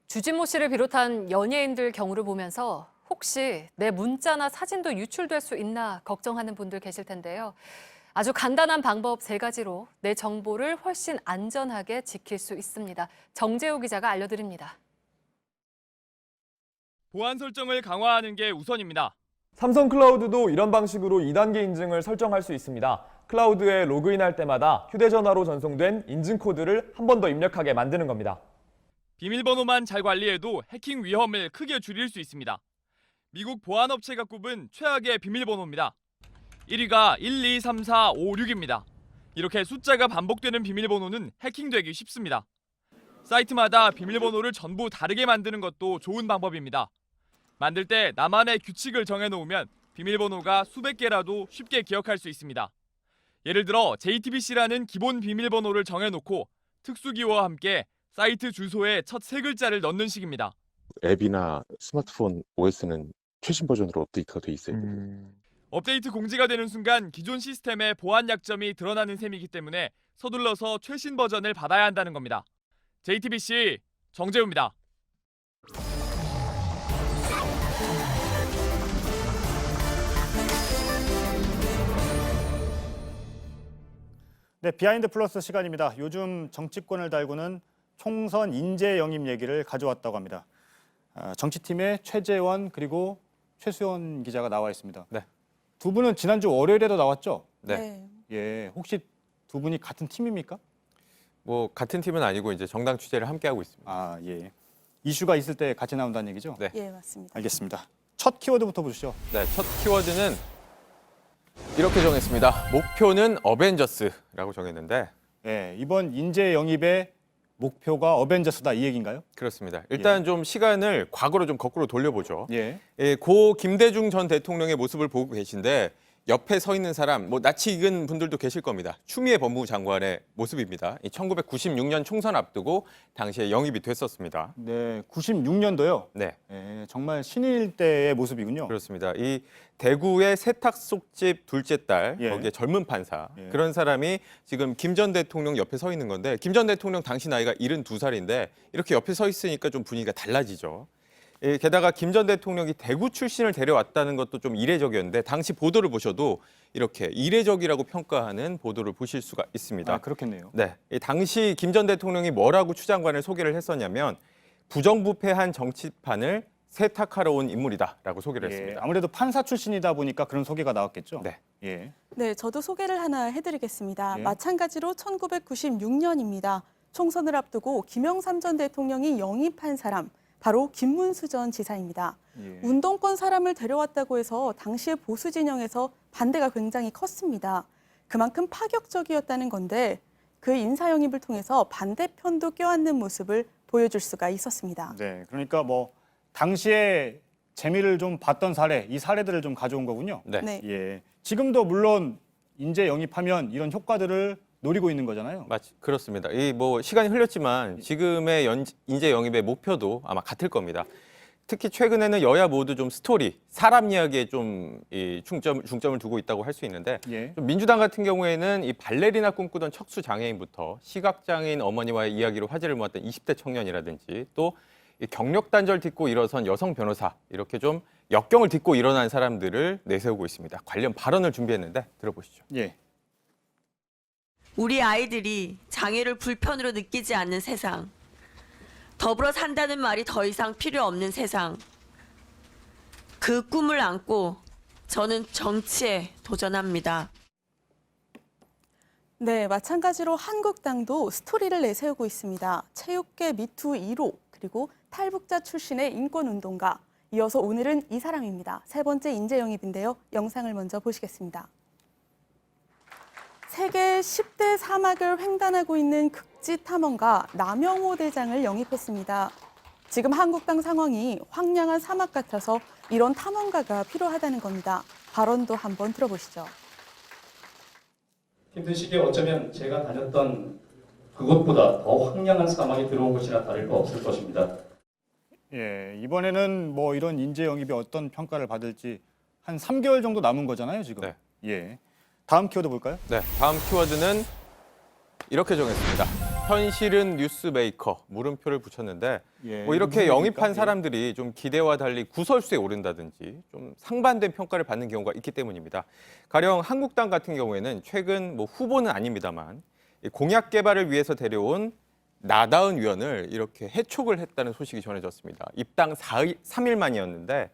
주진모 씨를 비롯한 연예인들 경우를 보면서 혹시 내 문자나 사진도 유출될 수 있나 걱정하는 분들 계실 텐데요. 아주 간단한 방법 3가지로 내 정보를 훨씬 안전하게 지킬 수 있습니다. 정재호 기자가 알려드립니다. 보안 설정을 강화하는 게 우선입니다. 삼성 클라우드도 이런 방식으로 2단계 인증을 설정할 수 있습니다. 클라우드에 로그인할 때마다 휴대전화로 전송된 인증 코드를 한 번 더 입력하게 만드는 겁니다. 비밀번호만 잘 관리해도 해킹 위험을 크게 줄일 수 있습니다. 미국 보안업체가 꼽은 최악의 비밀번호입니다. 1위가 1, 2, 3, 4, 5, 6입니다. 이렇게 숫자가 반복되는 비밀번호는 해킹되기 쉽습니다. 사이트마다 비밀번호를 전부 다르게 만드는 것도 좋은 방법입니다. 만들 때 나만의 규칙을 정해놓으면 비밀번호가 수백 개라도 쉽게 기억할 수 있습니다. 예를 들어 JTBC라는 기본 비밀번호를 정해놓고 특수기호와 함께 사이트 주소에 첫 3글자를 넣는 식입니다. 앱이나 스마트폰 OS는 최신 버전으로 업데이트가 돼 있어요. 업데이트 공지가 되는 순간 기존 시스템의 보안 약점이 드러나는 셈이기 때문에 서둘러서 최신 버전을 받아야 한다는 겁니다. JTBC 정재우입니다. 네, 비하인드 플러스 시간입니다. 요즘 정치권을 달구는 총선 인재 영입 얘기를 가져왔다고 합니다. 정치팀의 최재원 그리고 최수연 기자가 나와 있습니다. 네. 두 분은 지난주 월요일에도 나왔죠? 네. 예, 혹시 두 분이 같은 팀입니까? 뭐 같은 팀은 아니고 이제 정당 취재를 함께 하고 있습니다. 아, 예. 이슈가 있을 때 같이 나온다는 얘기죠? 네. 예, 맞습니다. 알겠습니다. 첫 키워드부터 보시죠. 네, 첫 키워드는 이렇게 정했습니다. 목표는 어벤져스라고 정했는데 예, 이번 인재 영입의 목표가 어벤져스다 이 얘기인가요? 그렇습니다. 일단 좀 시간을 과거로 좀 거꾸로 돌려보죠. 예. 고 김대중 전 대통령의 모습을 보고 계신데 옆에 서 있는 사람, 뭐 낯이 익은 분들도 계실 겁니다. 추미애 법무부 장관의 모습입니다. 1996년 총선 앞두고 당시에 영입이 됐었습니다. 네, 96년도요. 네. 예, 정말 신일 때의 모습이군요. 그렇습니다. 이 대구의 세탁속집 둘째 딸, 예. 거기에 젊은 판사, 예. 그런 사람이 지금 김 전 대통령 옆에 서 있는 건데 김 전 대통령 당시 나이가 72살인데 이렇게 옆에 서 있으니까 좀 분위기가 달라지죠. 게다가 김 전 대통령이 대구 출신을 데려왔다는 것도 좀 이례적이었는데 당시 보도를 보셔도 이렇게 이례적이라고 평가하는 보도를 보실 수가 있습니다. 아, 그렇겠네요. 네, 당시 김 전 대통령이 뭐라고 추 장관을 소개를 했었냐면 부정부패한 정치판을 세탁하러 온 인물이다라고 소개를 예, 했습니다. 아무래도 판사 출신이다 보니까 그런 소개가 나왔겠죠? 네. 예. 네, 저도 소개를 하나 해드리겠습니다. 예. 마찬가지로 1996년입니다. 총선을 앞두고 김영삼 전 대통령이 영입한 사람, 바로 김문수 전 지사입니다. 예. 운동권 사람을 데려왔다고 해서 당시의 보수 진영에서 반대가 굉장히 컸습니다. 그만큼 파격적이었다는 건데 그 인사 영입을 통해서 반대편도 껴안는 모습을 보여줄 수가 있었습니다. 네, 그러니까 뭐 당시에 재미를 좀 봤던 사례, 이 사례들을 좀 가져온 거군요. 네. 네. 예. 지금도 물론 인재 영입하면 이런 효과들을 노리고 있는 거잖아요. 그렇습니다. 이 뭐 시간이 흘렸지만 지금의 인재 영입의 목표도 아마 같을 겁니다. 특히 최근에는 여야 모두 좀 스토리, 사람 이야기에 좀 중점을 두고 있다고 할 수 있는데 예. 좀 민주당 같은 경우에는 이 발레리나 꿈꾸던 척수 장애인부터 시각 장애인 어머니와의 이야기로 화제를 모았던 20대 청년이라든지 또 이 경력 단절 딛고 일어선 여성 변호사 이렇게 좀 역경을 딛고 일어난 사람들을 내세우고 있습니다. 관련 발언을 준비했는데 들어보시죠. 예. 우리 아이들이 장애를 불편으로 느끼지 않는 세상, 더불어 산다는 말이 더 이상 필요 없는 세상, 그 꿈을 안고 저는 정치에 도전합니다. 네, 마찬가지로 한국당도 스토리를 내세우고 있습니다. 체육계 미투 1호, 그리고 탈북자 출신의 인권운동가. 이어서 오늘은 이 사람입니다. 세 번째 인재 영입인데요. 영상을 먼저 보시겠습니다. 세계 10대 사막을 횡단하고 있는 극지 탐험가 남영호 대장을 영입했습니다. 지금 한국당 상황이 황량한 사막 같아서 이런 탐험가가 필요하다는 겁니다. 발언도 한번 들어보시죠. 힘든 시기에 어쩌면 제가 다녔던 그것보다 더 황량한 사막에 들어온 것이나 다를 바 없을 것입니다. 예, 이번에는 뭐 이런 인재 영입이 어떤 평가를 받을지 한 3개월 정도 남은 거잖아요, 지금. 네. 예. 다음 키워드 볼까요? 네, 다음 키워드는 이렇게 정했습니다. 현실은 뉴스메이커 물음표를 붙였는데 예, 뭐 이렇게 무슨 영입한 얘기입니까? 사람들이 좀 기대와 달리 구설수에 오른다든지 좀 상반된 평가를 받는 경우가 있기 때문입니다. 가령 한국당 같은 경우에는 최근 뭐 후보는 아닙니다만 이 공약 개발을 위해서 데려온 나다은 위원을 이렇게 해촉을 했다는 소식이 전해졌습니다. 입당 3일 만이었는데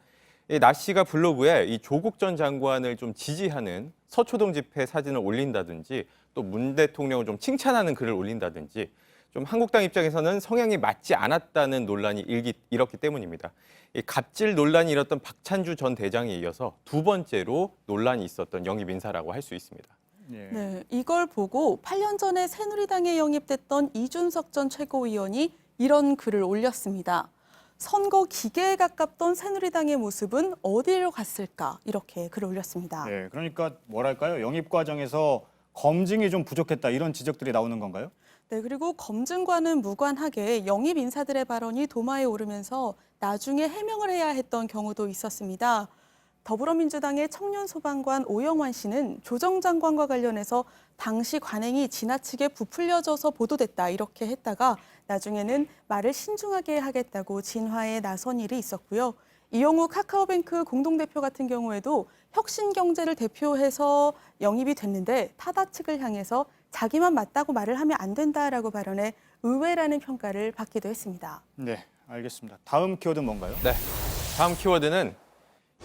나 씨가 블로그에 이 조국 전 장관을 좀 지지하는 서초동 집회 사진을 올린다든지 또 문 대통령을 좀 칭찬하는 글을 올린다든지 좀 한국당 입장에서는 성향이 맞지 않았다는 논란이 일었기 때문입니다. 이 갑질 논란이 일었던 박찬주 전 대장에 이어서 두 번째로 논란이 있었던 영입 인사라고 할 수 있습니다. 네, 이걸 보고 8년 전에 새누리당에 영입됐던 이준석 전 최고위원이 이런 글을 올렸습니다. 선거 기계에 가깝던 새누리당의 모습은 어디로 갔을까? 이렇게 글을 올렸습니다. 네, 그러니까 뭐랄까요? 영입 과정에서 검증이 좀 부족했다 이런 지적들이 나오는 건가요? 네, 그리고 검증과는 무관하게 영입 인사들의 발언이 도마에 오르면서 나중에 해명을 해야 했던 경우도 있었습니다. 더불어민주당의 청년소방관 오영환 씨는 조정 장관과 관련해서 당시 관행이 지나치게 부풀려져서 보도됐다 이렇게 했다가 나중에는 말을 신중하게 하겠다고 진화에 나선 일이 있었고요. 이용우 카카오뱅크 공동대표 같은 경우에도 혁신경제를 대표해서 영입이 됐는데 타다 측을 향해서 자기만 맞다고 말을 하면 안 된다라고 발언해 의외라는 평가를 받기도 했습니다. 네, 알겠습니다. 다음 키워드는 뭔가요? 네, 다음 키워드는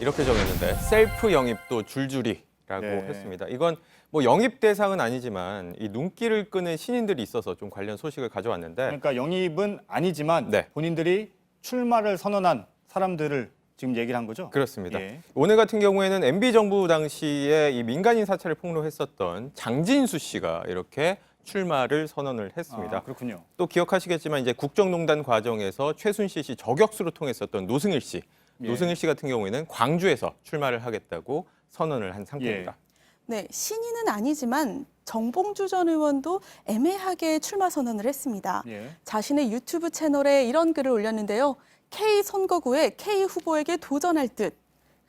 이렇게 정했는데 셀프 영입도 줄줄이라고 네. 했습니다. 이건 뭐 영입 대상은 아니지만 이 눈길을 끄는 신인들이 있어서 좀 관련 소식을 가져왔는데 그러니까 영입은 아니지만 본인들이 출마를 선언한 사람들을 지금 얘기를 한 거죠? 그렇습니다. 예. 오늘 같은 경우에는 MB 정부 당시에 이 민간인 사찰을 폭로했었던 장진수 씨가 이렇게 출마를 선언을 했습니다. 아, 그렇군요. 또 기억하시겠지만 이제 국정농단 과정에서 최순실 씨 저격수로 통했었던 노승일 씨. 예. 노승일 씨 같은 경우에는 광주에서 출마를 하겠다고 선언을 한 상태입니다. 네, 신인은 아니지만 정봉주 전 의원도 애매하게 출마 선언을 했습니다. 예. 자신의 유튜브 채널에 이런 글을 올렸는데요. K 선거구에 K 후보에게 도전할 듯.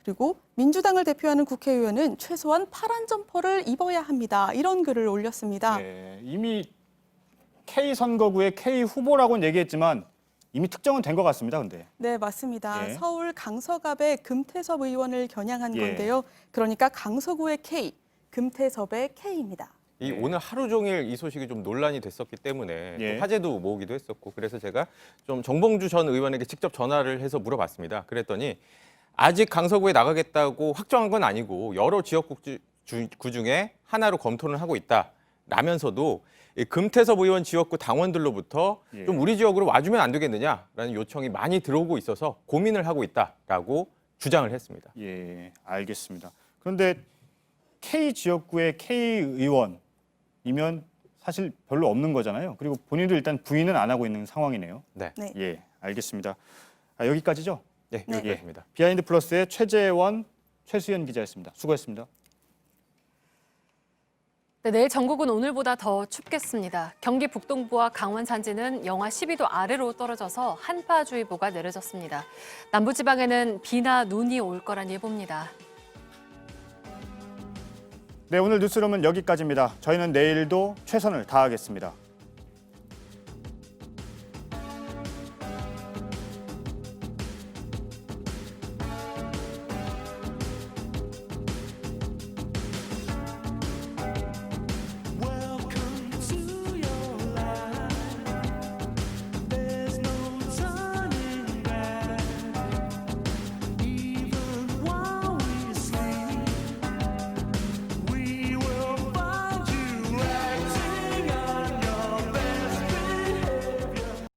그리고 민주당을 대표하는 국회의원은 최소한 파란 점퍼를 입어야 합니다. 이런 글을 올렸습니다. 네, 이미 K 선거구의 K 후보라고는 얘기했지만 이미 특정은 된 것 같습니다. 근데. 네, 맞습니다. 예. 서울 강서갑의 금태섭 의원을 겨냥한 예. 건데요. 그러니까 강서구의 K, 금태섭의 K입니다. 이 오늘 하루 종일 이 소식이 좀 논란이 됐었기 때문에 예. 또 화제도 모으기도 했었고 그래서 제가 좀 정봉주 전 의원에게 직접 전화를 해서 물어봤습니다. 그랬더니 아직 강서구에 나가겠다고 확정한 건 아니고 여러 지역구 중에 하나로 검토를 하고 있다라면서도 이 금태섭 의원 지역구 당원들로부터 예. 좀 우리 지역으로 와주면 안 되겠느냐라는 요청이 많이 들어오고 있어서 고민을 하고 있다라고 주장을 했습니다. 예, 알겠습니다. 그런데 K 지역구의 K 의원이면 사실 별로 없는 거잖아요. 그리고 본인도 일단 부인은 안 하고 있는 상황이네요. 네. 네. 예, 알겠습니다. 여기까지죠? 네, 여기까지입니다. 비하인드 플러스의 최재원, 최수연 기자였습니다. 수고했습니다. 네, 내일 전국은 오늘보다 더 춥겠습니다. 경기 북동부와 강원 산지는 영하 12도 아래로 떨어져서 한파주의보가 내려졌습니다. 남부지방에는 비나 눈이 올 거란 예보입니다. 네, 오늘 뉴스룸은 여기까지입니다. 저희는 내일도 최선을 다하겠습니다.